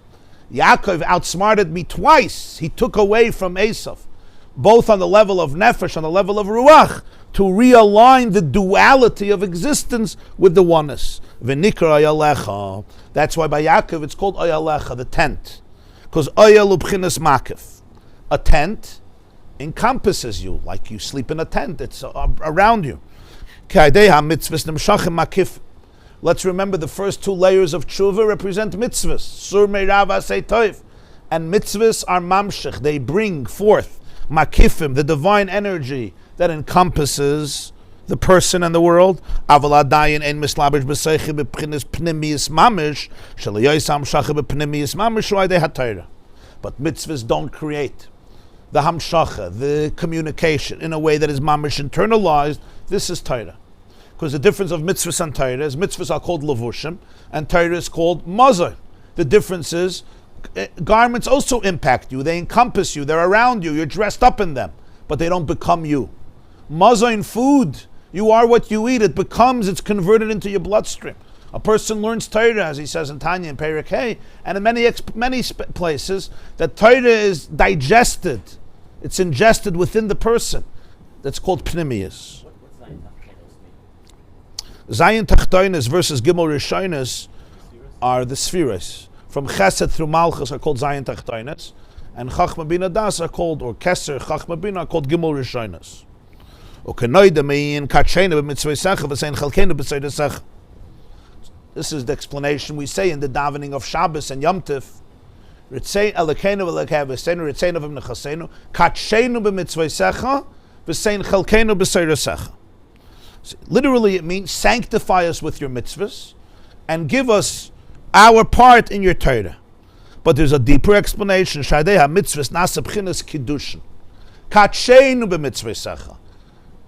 Yaakov outsmarted me twice. He took away from Esav, both on the level of nefesh, on the level of ruach, to realign the duality of existence with the oneness. V'nikra Oyalecha. That's why by Yaakov it's called Oyalecha, the tent. Because Oyel ubchinas makif. A tent encompasses you, like you sleep in a tent, it's around you. Let's remember the first two layers of tshuva represent mitzvahs. Sur meirav asay toiv. And mitzvahs are mamshech. They bring forth makifim, the divine energy that encompasses the person and the world. Aval adayin ein mislabish b'seichi b'pchinas pnimiyis mamish shalayoisam shacha b'pnimiyis mamish u'adei haTorah. But mitzvahs don't create the hamshacha, the communication, in a way that is mamish internalized. This is Torah. Because the difference of mitzvahs and Torah is mitzvahs are called levushim and Torah is called mazor. The difference is garments also impact you. They encompass you. They're around you. You're dressed up in them, but they don't become you. Mazor in food, you are what you eat. It's converted into your bloodstream. A person learns Torah, as he says in Tanya and Perek Hey, and in many places, that Torah is digested. It's ingested within the person. That's called pnimiyus. Zayin Tachtonis versus Gimel Rishonos are the spheres. From Chesed through Malchus are called Zayin Tachtonis, and Chachma Bina Das are called, or Keser Chachma Bina are called Gimel Rishonos. This is the explanation we say in the davening of Shabbos and Yom Tif. Literally, it means sanctify us with your mitzvahs and give us our part in your Torah. But there's a deeper explanation. Shadeha mitzvahs nasa b'chinas kiddushin. Katshenu b'mitzvahsecha.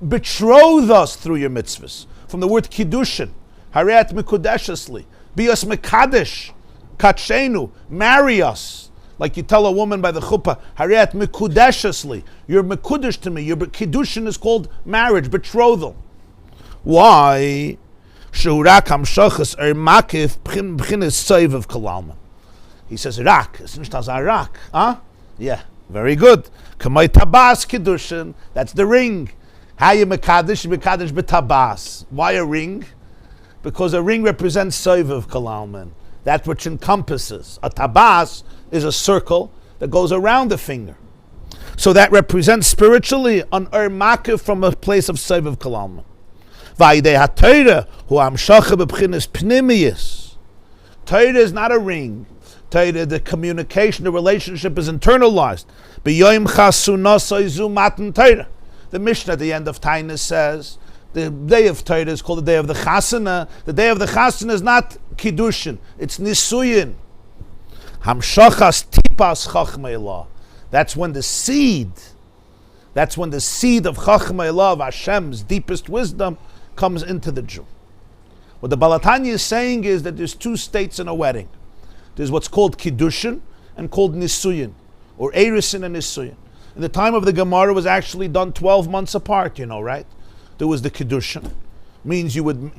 Betroth us through your mitzvahs. From the word kiddushin. Hareat mikudeshesli. Be us mekadesh. Katshenu. Marry us. Like you tell a woman by the chuppah, Hareat mikudeshesli. You're mekudesh to me. Your kiddushin is called marriage, betrothal. Why? Shurak hamshachas makif b'chinas soiv of kalalman. He says rak. It's nicht as a rak. Huh? Yeah, very good. Kamay tabas kiddushin. That's the ring. How you mekadesh b'tabas. Why a ring? Because a ring represents soiv of kalalman. That which encompasses. A tabas is a circle that goes around the finger. So that represents spiritually an makif from a place of soiv of kalalman. Torah is not a ring. Torah, the communication, the relationship is internalized. The Mishnah at the end of Tainus says the day of Torah is called the day of the Chasana. The day of the Chasana is not Kiddushin, it's Nisuyin. Hamshachas tipas chachmei. That's when the seed of Chachmei, of Hashem's deepest wisdom, comes into the Jew. What the Balatanya is saying is that there's two states in a wedding. There's what's called Kiddushin and called Nisuyin, or Erisin and Nisuyin. In the time of the Gemara, it was actually done 12 months apart, right? There was the Kiddushin. Means you would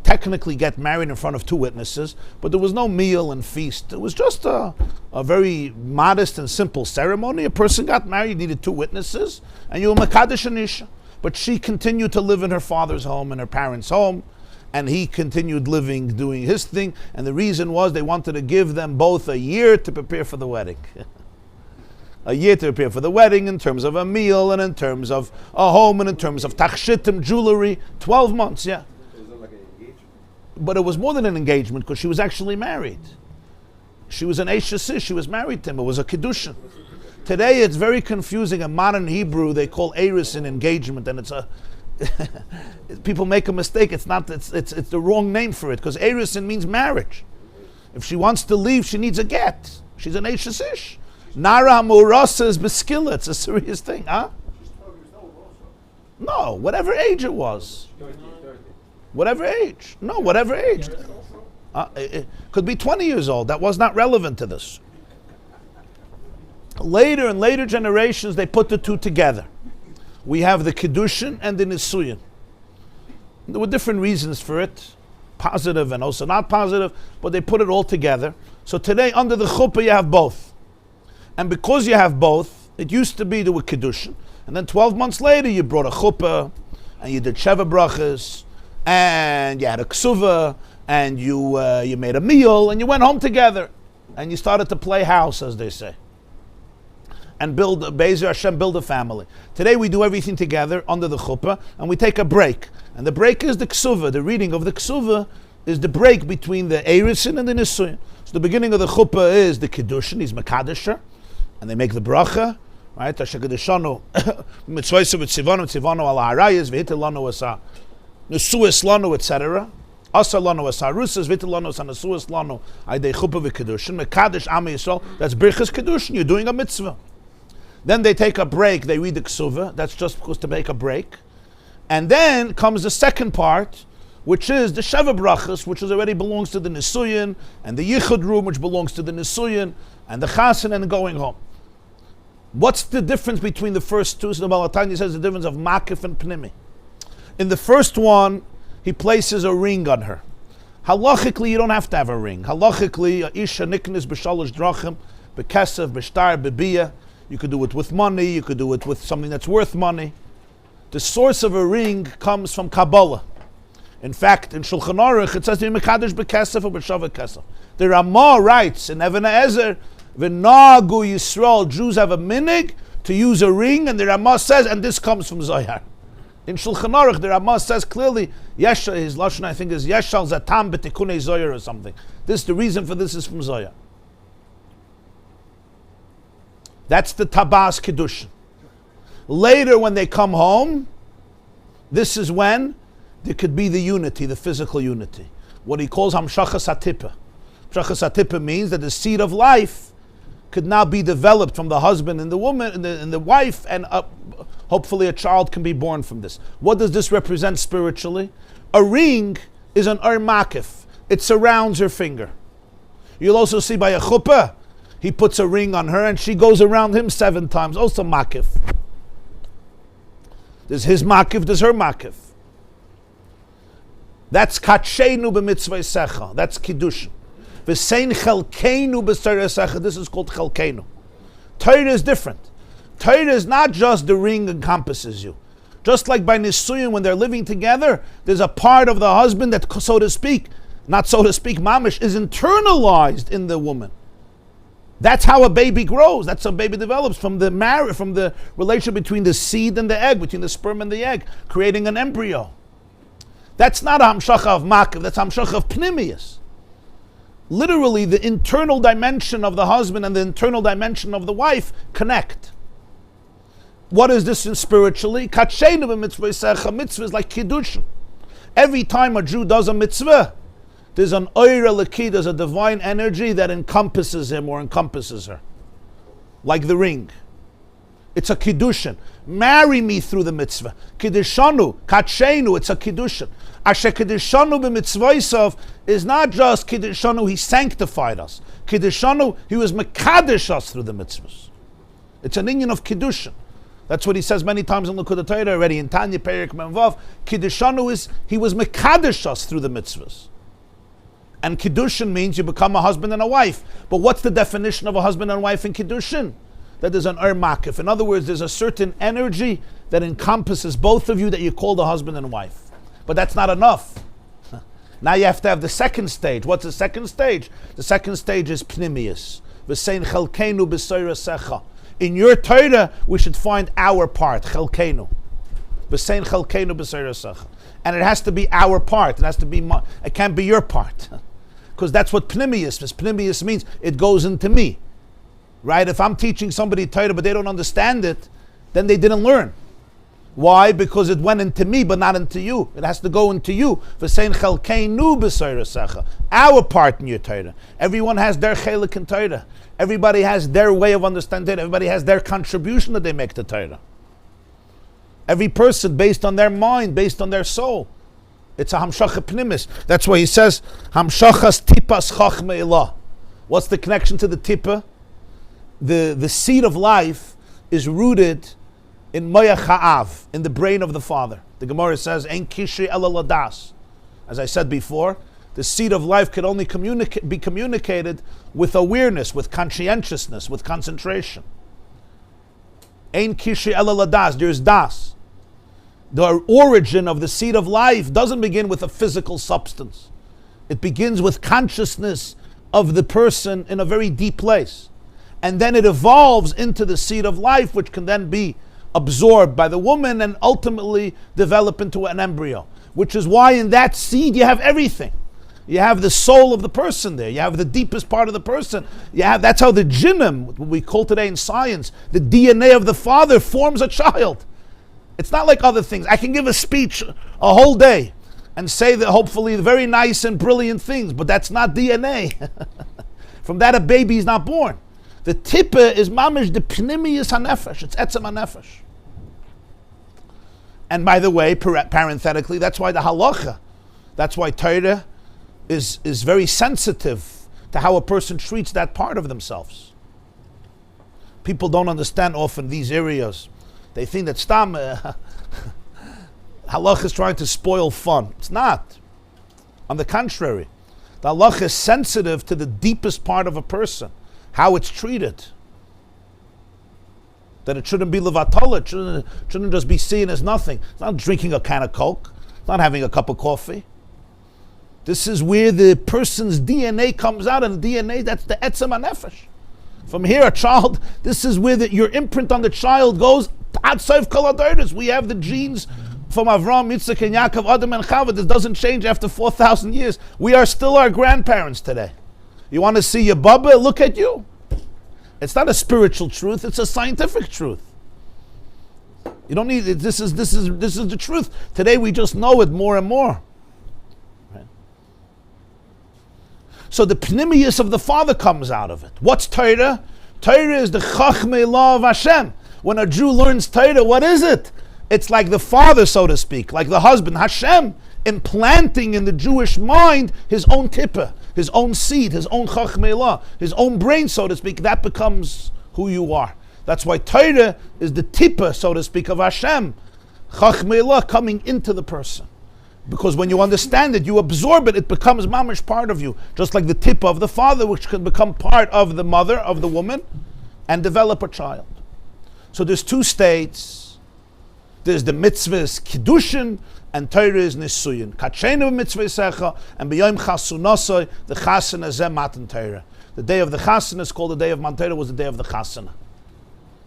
technically get married in front of two witnesses, but there was no meal and feast. It was just a very modest and simple ceremony. A person got married, needed two witnesses, and you were Makadesh and Isha. But she continued to live in her father's home and her parents' home, and he continued living, doing his thing. And the reason was they wanted to give them both a year to prepare for the wedding. A year to prepare for the wedding in terms of a meal and in terms of a home and in terms of tachshitim, jewelry. 12 months, yeah. Was it like an engagement? But it was more than an engagement because she was actually married. She was an Eishasih, she was married to him. It was a Kiddushin. Today it's very confusing. In modern Hebrew, they call eris an engagement, and it's a people make a mistake. It's not. It's the wrong name for it, because erisin means marriage. If she wants to leave, she needs a get. She's an eishes ish. Nara Murasa is beskila. It's a serious thing, huh? No, whatever age it was. 30. Whatever age. No, whatever age. It could be 20 years old. That was not relevant to this. Later, in later generations, they put the two together. We have the Kiddushin and the Nisuyin. There were different reasons for it, positive and also not positive, but they put it all together. So today, under the chuppah, you have both. And because you have both, it used to be there were Kiddushin, and then 12 months later, you brought a chuppah, and you did Sheva brachas, and you had a ksuva, and you made a meal, and you went home together, and you started to play house, as they say, and build Be'ezer Hashem, build a family. Today we do everything together under the chuppah, and we take a break. And the break is the ksuva. The reading of the ksuva is the break between the erisin and the nisuyin. So the beginning of the chuppah is the kiddushin, he's makadesher, and they make the bracha, right? Asher kedeshanu mitzvayse v'tzivanu al ha'arayis v'hitel lanu asa nesuas lanu, etc. Asa lanu asa rusas v'hitel lanu asa nesuas lanu aydei chuppah v'kiddushin mekadesh am Yisrael. That's birchas kiddushin. You're doing a mitzvah. Then they take a break, they read the ksuva, that's just because to make a break. And then comes the second part, which is the Sheva brachas, which already belongs to the Nisuyin, and the Yichud room, which belongs to the Nisuyin, and the Chasen, and going home. What's the difference between the first two? So the Baal HaTanya says the difference of Makif and Pnimi. In the first one, he places a ring on her. Halachically, you don't have to have a ring. Halachically, Isha niknis b'shalosh drachim, b'kesef, b'shtar, b'biyah. You could do it with money, you could do it with something that's worth money. The source of a ring comes from Kabbalah. In fact, in Shulchan Aruch, it says, Mekadesh b'kesef or b'shavah kesef. The Ramah writes in Even Ezer, V'nagu Yisrael, Jews have a minig to use a ring, and the Ramah says, and this comes from Zohar. In Shulchan Aruch, the Ramah says clearly, Yesha, his Lashon I think is Yeshal Zatam b'tikunei Zohar or something. The reason for this is from Zohar. That's the Tabas Kiddushin. Later, when they come home, this is when there could be the unity, the physical unity. What he calls Hamshachas HaTipah. Hamshachas HaTipah means that the seed of life could now be developed from the husband and the woman and the wife, and hopefully a child can be born from this. What does this represent spiritually? A ring is an makif. It surrounds her finger. You'll also see by a chuppah, he puts a ring on her and she goes around him 7 times. Also makif. There's his makif, there's her makif. That's katshenu b'mitzvah secha. That's kiddushin. V'sein chelkeinu b'sareh secha. This is called chelkeinu. Torah is different. Torah is not just the ring encompasses you. Just like by nisuyin, when they're living together, there's a part of the husband that, so to speak, not so to speak, mamish, is internalized in the woman. That's how a baby grows. That's how a baby develops, from the relation between the seed and the egg, between the sperm and the egg, creating an embryo. That's not a hamshacha of makav, that's hamshacha of pnimius. Literally, the internal dimension of the husband and the internal dimension of the wife connect. What is this in spiritually? Katshenu b'mitzvah, mitzvah is like kiddushin. Every time a Jew does a mitzvah, there's an oira leki, there's a divine energy that encompasses him or encompasses her. Like the ring. It's a kiddushin. Marry me through the mitzvah. Kiddushanu, katshenu, it's a kiddushin. Asher kiddushanu b'mitzvaysav is not just kiddushanu, he sanctified us. Kiddushanu, he was mekadesh us through the mitzvahs. It's an inyan of kiddushin. That's what he says many times in Likkutei Torah already. In Tanya Perik Memvav, kiddushanu is, he was mekadesh us through the mitzvahs. And kiddushin means you become a husband and a wife. But what's the definition of a husband and wife in kiddushin? That there's an makif. In other words, there's a certain energy that encompasses both of you that you call the husband and wife. But that's not enough. Now you have to have the second stage. What's the second stage? The second stage is pnimius. V'sein chelkeinu b'soira secha. In your Torah, we should find our part, chelkeinu. V'sein chelkeinu b'soira secha. And it has to be our part. It has to be it can't be your part. Because that's what pnimius is. Pnimius means it goes into me. right? If I'm teaching somebody Torah but they don't understand it, then they didn't learn. Why? Because it went into me but not into you. It has to go into you. Our part in your Torah. Everyone has their chelik in Torah. Everybody has their way of understanding it. Everybody has their contribution that they make to Torah. Every person based on their mind, based on their soul. It's a hamshacha pnimis. That's why he says, hamshachas tipas chachma ilah. What's the connection to the tipa? The seed of life is rooted in Maya Cha'av, in the brain of the father. The Gemara says, Ein kishri ela ladas. As I said before, the seed of life can only be communicated with awareness, with conscientiousness, with concentration. Ein kishri ela ladas. There's das. The origin of the seed of life doesn't begin with a physical substance. It begins with consciousness of the person in a very deep place. And then it evolves into the seed of life, which can then be absorbed by the woman and ultimately develop into an embryo. Which is why in that seed you have everything. You have the soul of the person there. You have the deepest part of the person. That's how the jinim, what we call today in science, the DNA of the father forms a child. It's not like other things. I can give a speech a whole day and say that hopefully very nice and brilliant things, but that's not DNA. From that a baby is not born. The tippa is mamish, the pnimius hanefesh. It's etzem hanefesh. And by the way, parenthetically, that's why the halacha, that's why Torah is very sensitive to how a person treats that part of themselves. People don't understand often these areas. They think that stam halach is trying to spoil fun. It's not. On the contrary, the halach is sensitive to the deepest part of a person, how it's treated. That it shouldn't be levatala, it shouldn't just be seen as nothing. It's not drinking a can of Coke, it's not having a cup of coffee. This is where the person's DNA comes out, and the DNA, that's the etzem hanefesh. From here, a child, this is where your imprint on the child goes. We have the genes from Avram, Yitzchak, and Yaakov, Adam, and Chava. This doesn't change after 4,000 years. We are still our grandparents today. You want to see your Bubba? Look at you. It's not a spiritual truth, it's a scientific truth. You don't need it. This is the truth. Today we just know it more and more. Right? So the pnimius of the father comes out of it. What's Torah? Torah is the chachmei law of Hashem. When a Jew learns Torah, what is it? It's like the father, so to speak, like the husband, Hashem, implanting in the Jewish mind his own tippah, his own seed, his own chachmei law, his own brain, so to speak. That becomes who you are. That's why Torah is the tippah, so to speak, of Hashem, chachmei law coming into the person. Because when you understand it, you absorb it, it becomes mamish part of you. Just like the tippah of the father, which can become part of the mother, of the woman, and develop a child. So there's two states. There's the mitzvahs kiddushin, and Torah is nisuyin. Kachenu mitzvah secha, and b'yom chasunasoi, the chasana zeh matan Torah. The day of the chasana is called the day of Matan Torah, was the day of the chasana.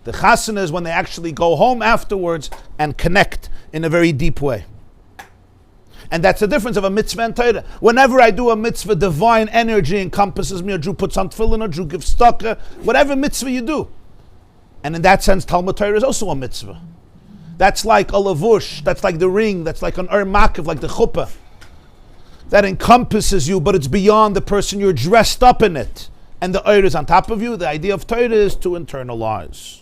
The chasana is when they actually go home afterwards and connect in a very deep way. And that's the difference of a mitzvah and Torah. Whenever I do a mitzvah, divine energy encompasses me. A Jew puts on tefillin, a Jew gives tzedakah, whatever mitzvah you do. And in that sense, Talmud Torah is also a mitzvah. That's like a lavush, that's like the ring, that's like an makiv, like the chuppah. That encompasses you, but it's beyond the person. You're dressed up in it. And the oil is on top of you. The idea of Torah is to internalize.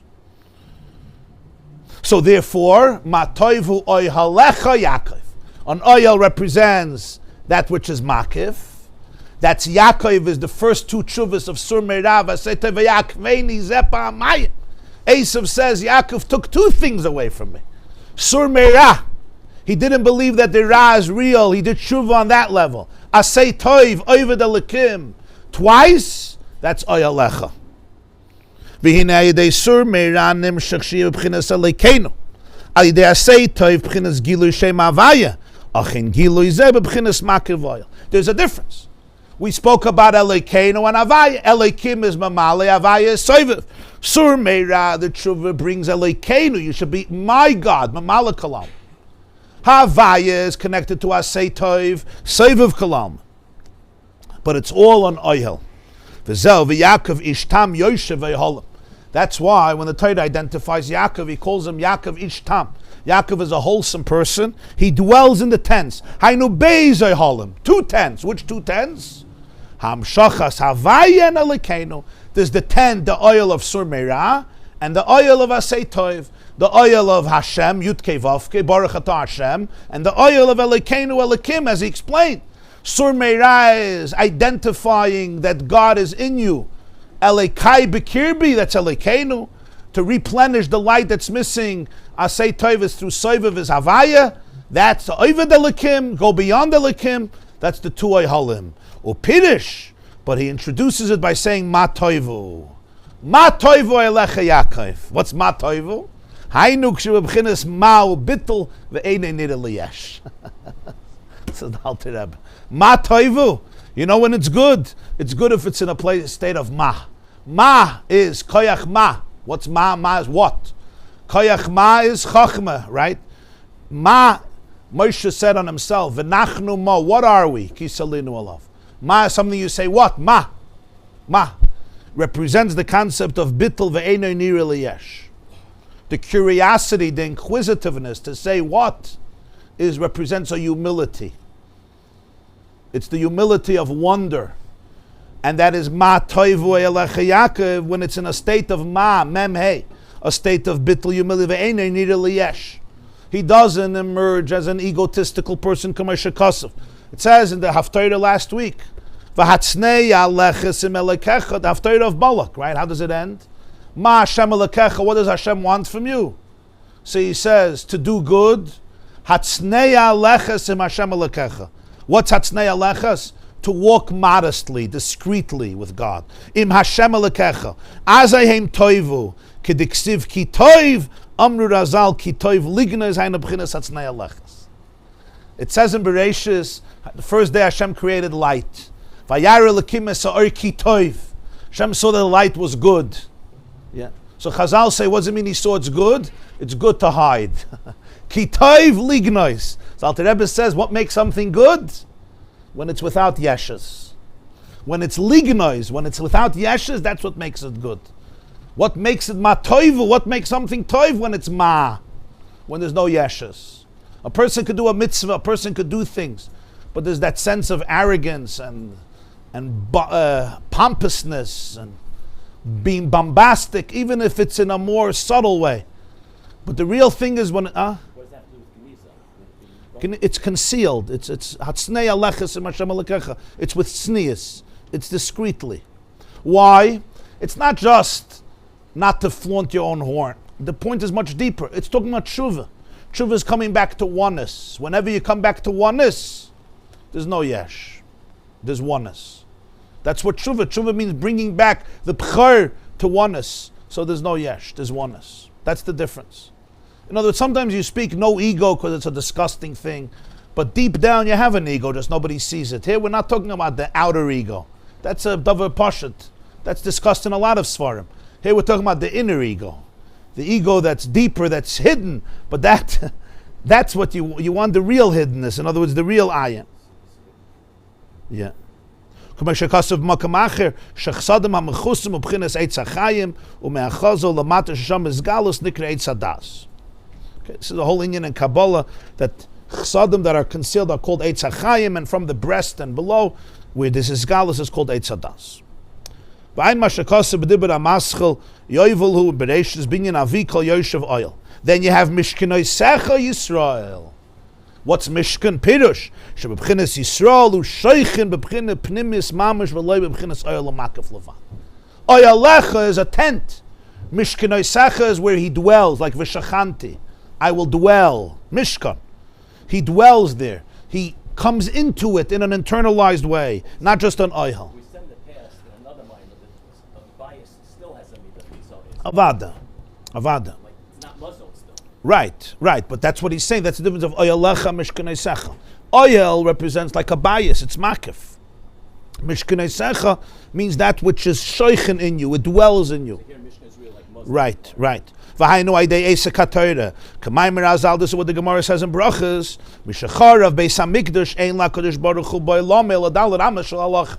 So therefore, matoivu oy halecha Yaakov. An oil represents that which is makiv. That's Yaakov is the first two tshuvas of Sur Meirav. Esav says, Yaakov took two things away from me. Sur Meirah. He didn't believe that the Ra is real. He did tshuva on that level. Asay toiv, oived elikim. Twice, that's oyalecha. V'hinei yedei Sur Meirah nimshach shiyah b'chinas elikenu. Al yedei asay toiv b'chinas gilui shem avaya. Achin gilui zeh b'chinas makiv oil. There's a difference. We spoke about Elokeinu and Avaya. Elokim is Mamale, Avaya is Soiviv. Sur Meirah, the Tshuva brings Elokeinu. You should be my God, Mamale Kalam. Havaya is connected to Asay Toiv, Soiviv Kalam. But it's all on Oyel. V'zel v'Yaakov ishtam Yoshev v'Yeholim. That's why when the Torah identifies Yaakov, he calls him Yaakov ishtam. Yaakov is a wholesome person. He dwells in the tents. Hainu beis Yeholim. 2 tents. Which 2 tents? Hamshachas Havayan Elokeinu. There's the tent, the oil of Sur Meirah, and the oil of Asay Tov, the oil of Hashem, Yudke Vavke, Baruch Atah Hashem, and the oil of Elokeinu Elokim, as he explained. Sur Meirah is identifying that God is in you. Elekai Bekirbi, that's Elokeinu, to replenish the light that's missing. Asay Tov is through Soivav is Havaya. That's the Oived Elokim, go beyond Elokim. That's the 2 Oihalim. Upirish, but he introduces it by saying Ma Toivu. Ma Toivu Elecha Yaakov. What's Ma Toivu? Hainu k'shebabchinas ma u'bittel ve'einei nida liyesh. Says the Alter Rebbe. Ma Toivu. You know when it's good? It's good if it's in a state of ma. Ma is koyach ma. What's ma? Ma is what? Koyach ma is chachma, right? Ma, Moshe said on himself, V'nachnu ma, what are we? Kisalinu alav. Ma is something you say, what? Ma. Ma. Represents the concept of bittul ve'enoi nira liyesh. The curiosity, the inquisitiveness to say what represents a humility. It's the humility of wonder. And that is ma toivu elecha Yaakov when it's in a state of ma, mem hey, a state of bittul humility ve'enoi nira liyesh. He doesn't emerge as an egotistical person, It says in the Haftarah last week, the Haftarah of Balak, right? How does it end? Ma Hashem Elekecha, what does Hashem want from you? So he says, to do good. Hatznei Alechas im Hashem Elekecha. What's Hatznei Alechas? To walk modestly, discreetly with God. Im Hashem Elekecha. Azayhem toivu. Kediksiv ki toiv. Amru Razal ki toiv ligna is haina b'chinas Hatznei Alechas. It says in Bereshis, the first day Hashem created light. Vayar Elokim esa'or ki toiv. Hashem saw that the light was good. Yeah. So Chazal say, what does it mean he saw it's good? It's good to hide. Ki toiv lignois. So Alter Rebbe says, what makes something good? When it's without yeshes. When it's lignois, when it's without yeshes, that's what makes it good. What makes it ma toivu? What makes something toiv? When it's ma. When there's no yeshes. A person could do a mitzvah, a person could do things, but there's that sense of arrogance and pompousness and being bombastic, even if it's in a more subtle way. But the real thing is when What does that do with it's concealed. It's hatsnei alechas im Hashem Elekecha. It's with sneas. It's discreetly. Why? It's not just not to flaunt your own horn. The point is much deeper. It's talking about tshuva. Tshuva is coming back to oneness. Whenever you come back to oneness, there's no yesh. There's oneness. That's what tshuva. Tshuva means bringing back the b'char to oneness. So there's no yesh. There's oneness. That's the difference. In other words, sometimes you speak no ego because it's a disgusting thing. But deep down you have an ego, just nobody sees it. Here we're not talking about the outer ego. That's a davar pashut. That's discussed in a lot of svarim. Here we're talking about the inner ego. The ego that's deeper, that's hidden. But that's what you want, the real hiddenness. In other words, the real ayin. Yeah. Okay, so this is the whole Indian in Kabbalah that chsadim that are concealed are called Eitz HaChayim, and from the breast and below, where this is galus, is called Eitz HaDas. Then you have Mishkanoi Secha Yisrael. What's Mishkan Pirush? Shebebchinas Yisrael u'shoichin bebchina pnimis mamish v'loi bebchinas oyel u'makif levan. Oyalecha is a tent. Mishkanoi Secha is where he dwells, like V'shachanti. I will dwell. Mishkan. He dwells there. He comes into it in an internalized way, not just an oyel. We send the past in another mind of bias still has a midah. Avada. Like it's not muzzled still. Right. But that's what he's saying. That's the difference of oyalecha mishkanei secha. Oyel represents like a bias. It's makif. Mishkanei secha means that which is shoichen in you. It dwells in you. So here Mishnah is real like muzzled. Right. V'hainu aidei esa katayra. K'mayim razal. This is what the Gemara says in Brachas. Mishacharav beis hamikdash ein la kodesh baruch hu boi lomel adal ramesh shel halach.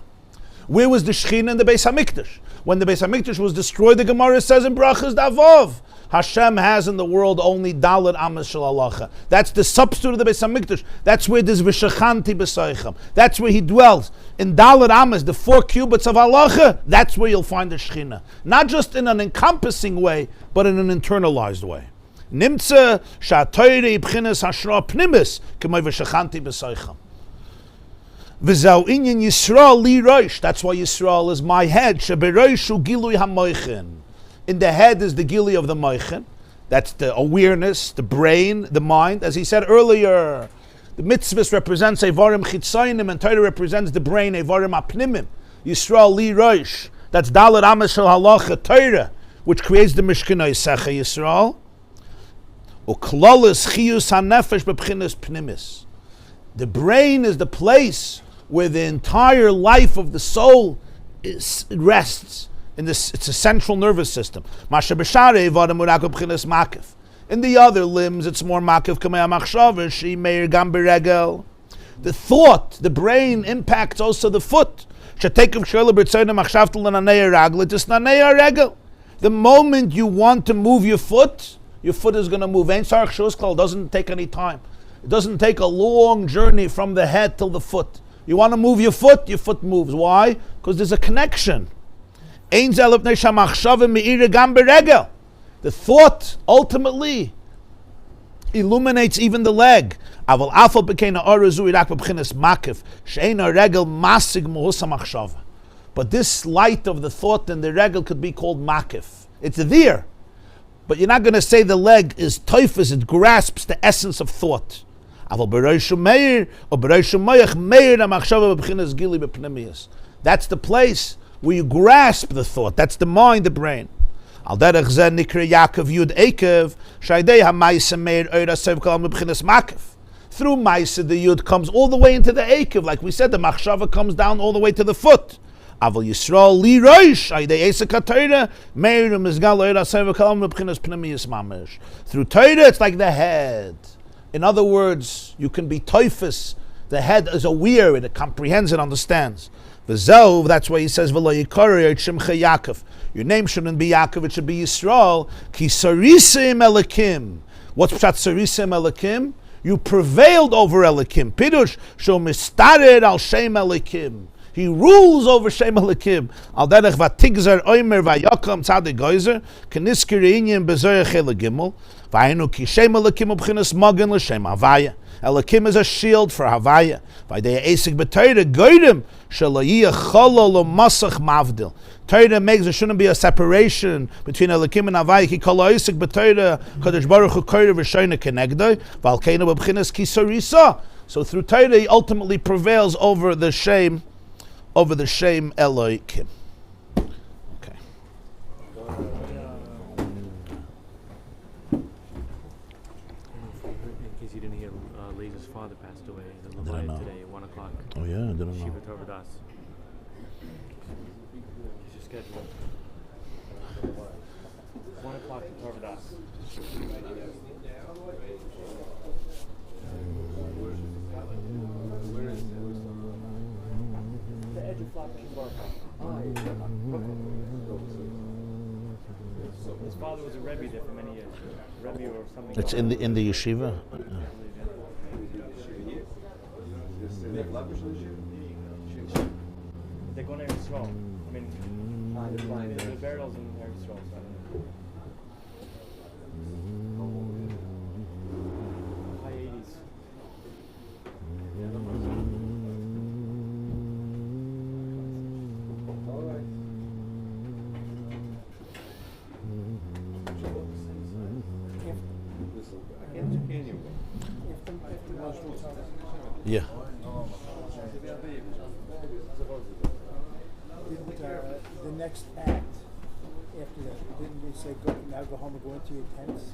Where was the Shechina in the Beis HaMikdash? When the Beis HaMikdash was destroyed, the Gemara says in Brachas Davov, Hashem has in the world only Dalet Amas Shel Halacha. That's the substitute of the Beis HaMikdash. That's where there's V'shachanti B'soichem. That's where he dwells. In Dalet Amas, the 4 cubits of Halacha, that's where you'll find the Shechina. Not just in an encompassing way, but in an internalized way. Nimtze Sha'atoyre Ibchines Hashra Pnimis K'may V'shachanti B'soichem. V'zau inyan Yisrael li roish. That's why Yisrael is my head. Sheberoishu gilui hamoichin. In the head is the gili of the moichin. That's the awareness, the brain, the mind. As he said earlier, the mitzvahs represents Eivarim Chitzayim, and Torah represents the brain, Eivarim Apnimim. Yisrael li roish. That's Dalet Amas Shel Halacha Torah, which creates the Mishkan Yisecha Yisrael. Uklalis Chiyus HaNefesh B'Bchinas Pnimis. The brain is the place where the entire life of the soul rests. It's a central nervous system. In the other limbs, it's more makif kamei machshava she meir gam beregel. The thought, the brain impacts also the foot. The moment you want to move your foot is going to move. It doesn't take any time. It doesn't take a long journey from the head till the foot. You want to move your foot moves. Why? Because there's a connection. The thought ultimately illuminates even the leg. But this light of the thought in the regel could be called makif. It's there. But you're not going to say the leg is toifus, it grasps the essence of thought. That's the place where you grasp the thought. That's the mind, the brain. Through Maisa, the Yud comes all the way into the Ekev. Like we said, the Machshava comes down all the way to the foot. Through Torah, it's like the head. In other words, you can be toifus. The head is aware, it comprehends, it understands. That's why he says, your name shouldn't be Yaakov, it should be Yisrael. Ki sarisim elikim. What's pshat sarisim elikim? You prevailed over elikim. Pidush, shel mistared al shem elikim. He rules over Shem Elikim. Al derech vatigzer oimer vayakam tzadik goizer keniskir inyan bezoyer chele gimel vayinu ki Shem Elikim ubchinas magen l'Shem Havaya. Elikim is a shield for Havaya. Vaydeya esik b'Torah goyrim shalayiyah cholol u'masach mavdil. Torah makes there shouldn't be a separation between Elikim and Havaya. Ki kol esik b'Torah kadosh baruch hu koyre v'shoyne kenegdoi v'alkeinu b'bchinas ki sarisa. So through Torah he ultimately prevails over the shame Elohim. Okay. In case you didn't hear, Leila's father passed away in Levaya today at 1 o'clock. Oh yeah, I didn't know. Shiva Torvadas. It's your schedule. 1 o'clock to Torvadas. His father was a Rabbi there for many years. Rabbi or something. It's in the yeshiva. They're going to Eretz Yisrael. I mean, the burials in Eretz Yisrael. So high 80s. Yeah. The next act after that, didn't they say now go home and go into your tents?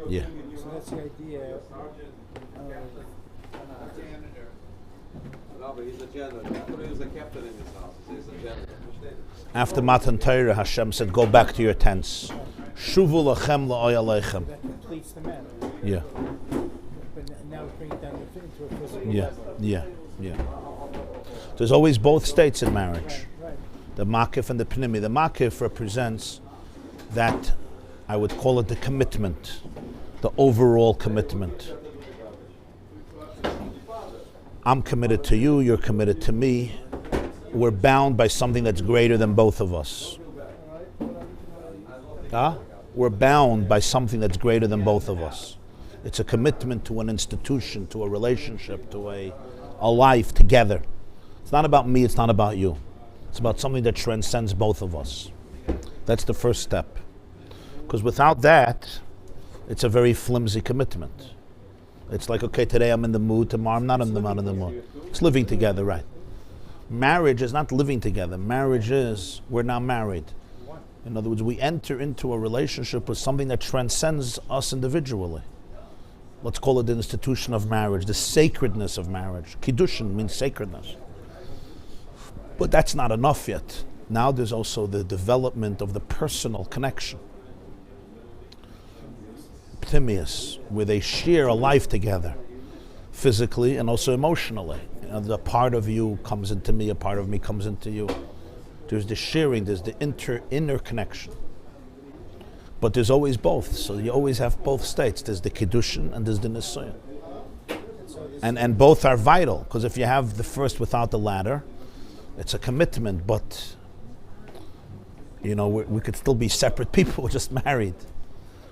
Yeah. So that's the idea. No, but he's a general. I thought he was a captain in this house. He's a general. After Matan Torah, Hashem said, "Go back to your tents." Shuvu lachem la'oyalechem. That completes the matter. Yeah. But now bring it down into a physical Yeah. level. Yeah. Yeah. There's always both states in marriage. The makif and the pnimi. The makif represents that, I would call it the commitment, the overall commitment. I'm committed to you, you're committed to me. We're bound by something that's greater than both of us. We're bound by something that's greater than both of us. It's a commitment to an institution, to a relationship, to a life together. It's not about me, it's not about you. It's about something that transcends both of us. That's the first step. Because without that, it's a very flimsy commitment. It's like, okay, today I'm in the mood, tomorrow I'm not in the mood. It's living together, right? Marriage is not living together. Marriage is, we're now married. In other words, we enter into a relationship with something that transcends us individually. Let's call it the institution of marriage, the sacredness of marriage. Kiddushin means sacredness. But that's not enough yet. Now there's also the development of the personal connection. Ptimius, where they share a life together, physically and also emotionally. The part of you comes into me, a part of me comes into you. There's the sharing, there's the inner connection. But there's always both, so you always have both states. There's the Kiddushin and there's the Nisuyin. And both are vital, because if you have the first without the latter, it's a commitment, but we could still be separate people. We're just married.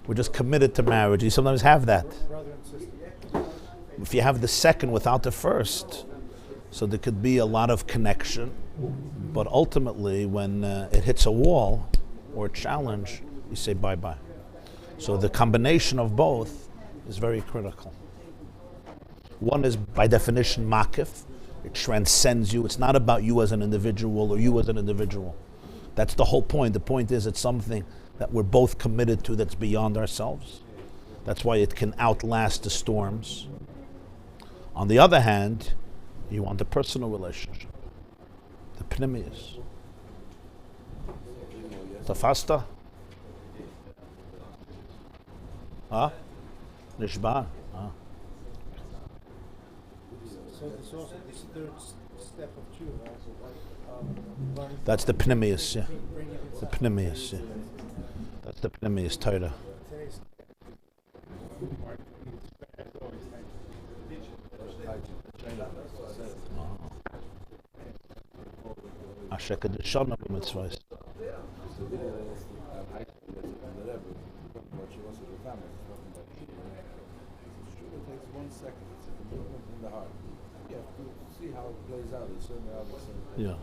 We're just committed to marriage. You sometimes have that. If you have the second without the first, so there could be a lot of connection, but ultimately when it hits a wall or a challenge, you say bye-bye. So the combination of both is very critical. One is by definition makif. It transcends you. It's not about you as an individual or you as an individual. That's the whole point. The point is it's something that we're both committed to that's beyond ourselves. That's why it can outlast the storms. On the other hand, you want the personal relationship, the pnimius. Tafasta? Nishbar? So it's also this third step of tshuva. That's the pnimius, yeah. The pnimius, yeah. That's the pnimius Torah. Asher kedushanim b'mitzvos. It takes 1 second. It's a movement in the heart. You have to see how it plays out. It's certainly obviously. Yeah.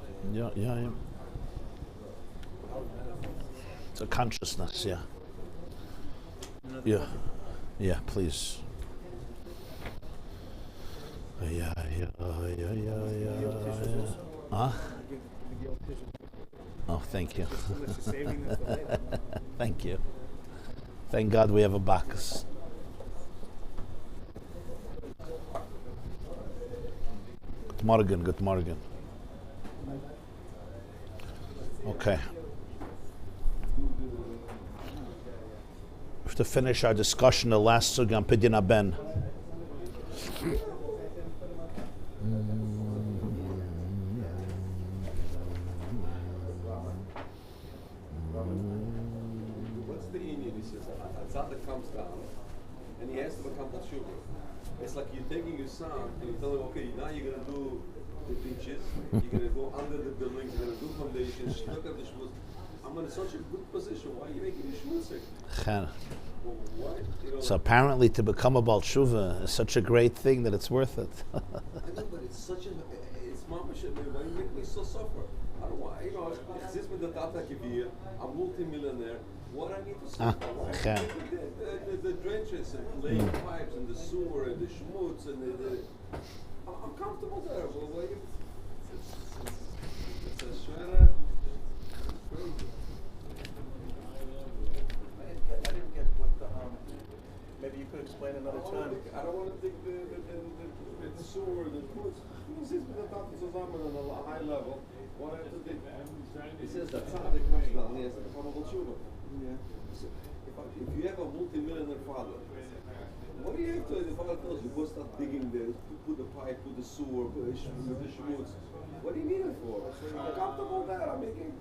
It's a consciousness, yeah. Yeah, please. Yeah. Huh? Oh, thank you. Thank you. Thank God we have a box. Good morning. Okay. We have to finish our discussion, the last sugya on Pidyon Ben. What's the union? He says, a tzaddik comes down and he has to become tshuva. It's like you're taking your son and you tell him, okay, now you're going to do the beaches, you're going to go under the buildings, you're going to do foundations, look at the shmutz. I'm in such a good position. Why are you making the shmutz? So apparently to become a Baal Tshuva is such a great thing that it's worth it. I know, but it's such it's mamash. Why you make me so suffer? I don't want, this with the Tata Kibir, I'm multi-millionaire. What I need to suffer? The drenches and laying pipes and the sewer and the schmutz and I'm comfortable there. Well, it's a shredder. Crazy. I didn't get what the maybe you could explain another time. I don't want to think the sewer, the schmutz. Who sits with the Tata zusammen on a high level? What I have to think? He says that tzaddik comes down, he has to become a tshuva. Yeah. So if you have a multi-millionaire father, what do you have to? The father tells you, go start digging there, put the pipe, put the sewer, put the schmutz. What do before. So you're comfortable there, I'm making.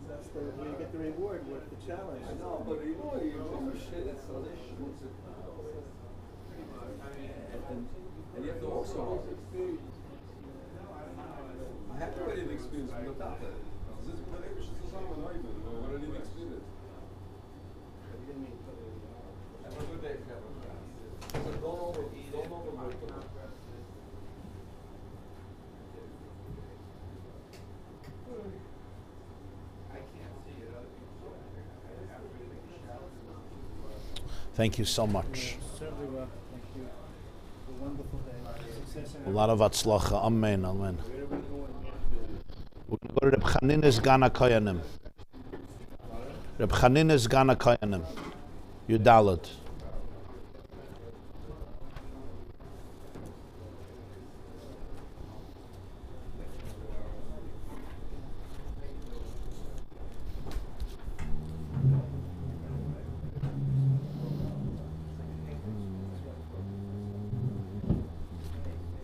That's the where you get the reward with the challenge. I know, but you know, you shit, it's so this shoots it. And you have to also. I have already the experience with the Tata. This is what I wish to someone I do. I already the experience. Have a good day, Kevin. Don't overwork the work. Thank you so much. Certainly will. Thank you. A wonderful day. Success A lot of atzlacha. Amen. Amen. We're going to go to Reb Chanina's Gana Koyanim. Reb Chanina's Gana Koyanim. Yudalit.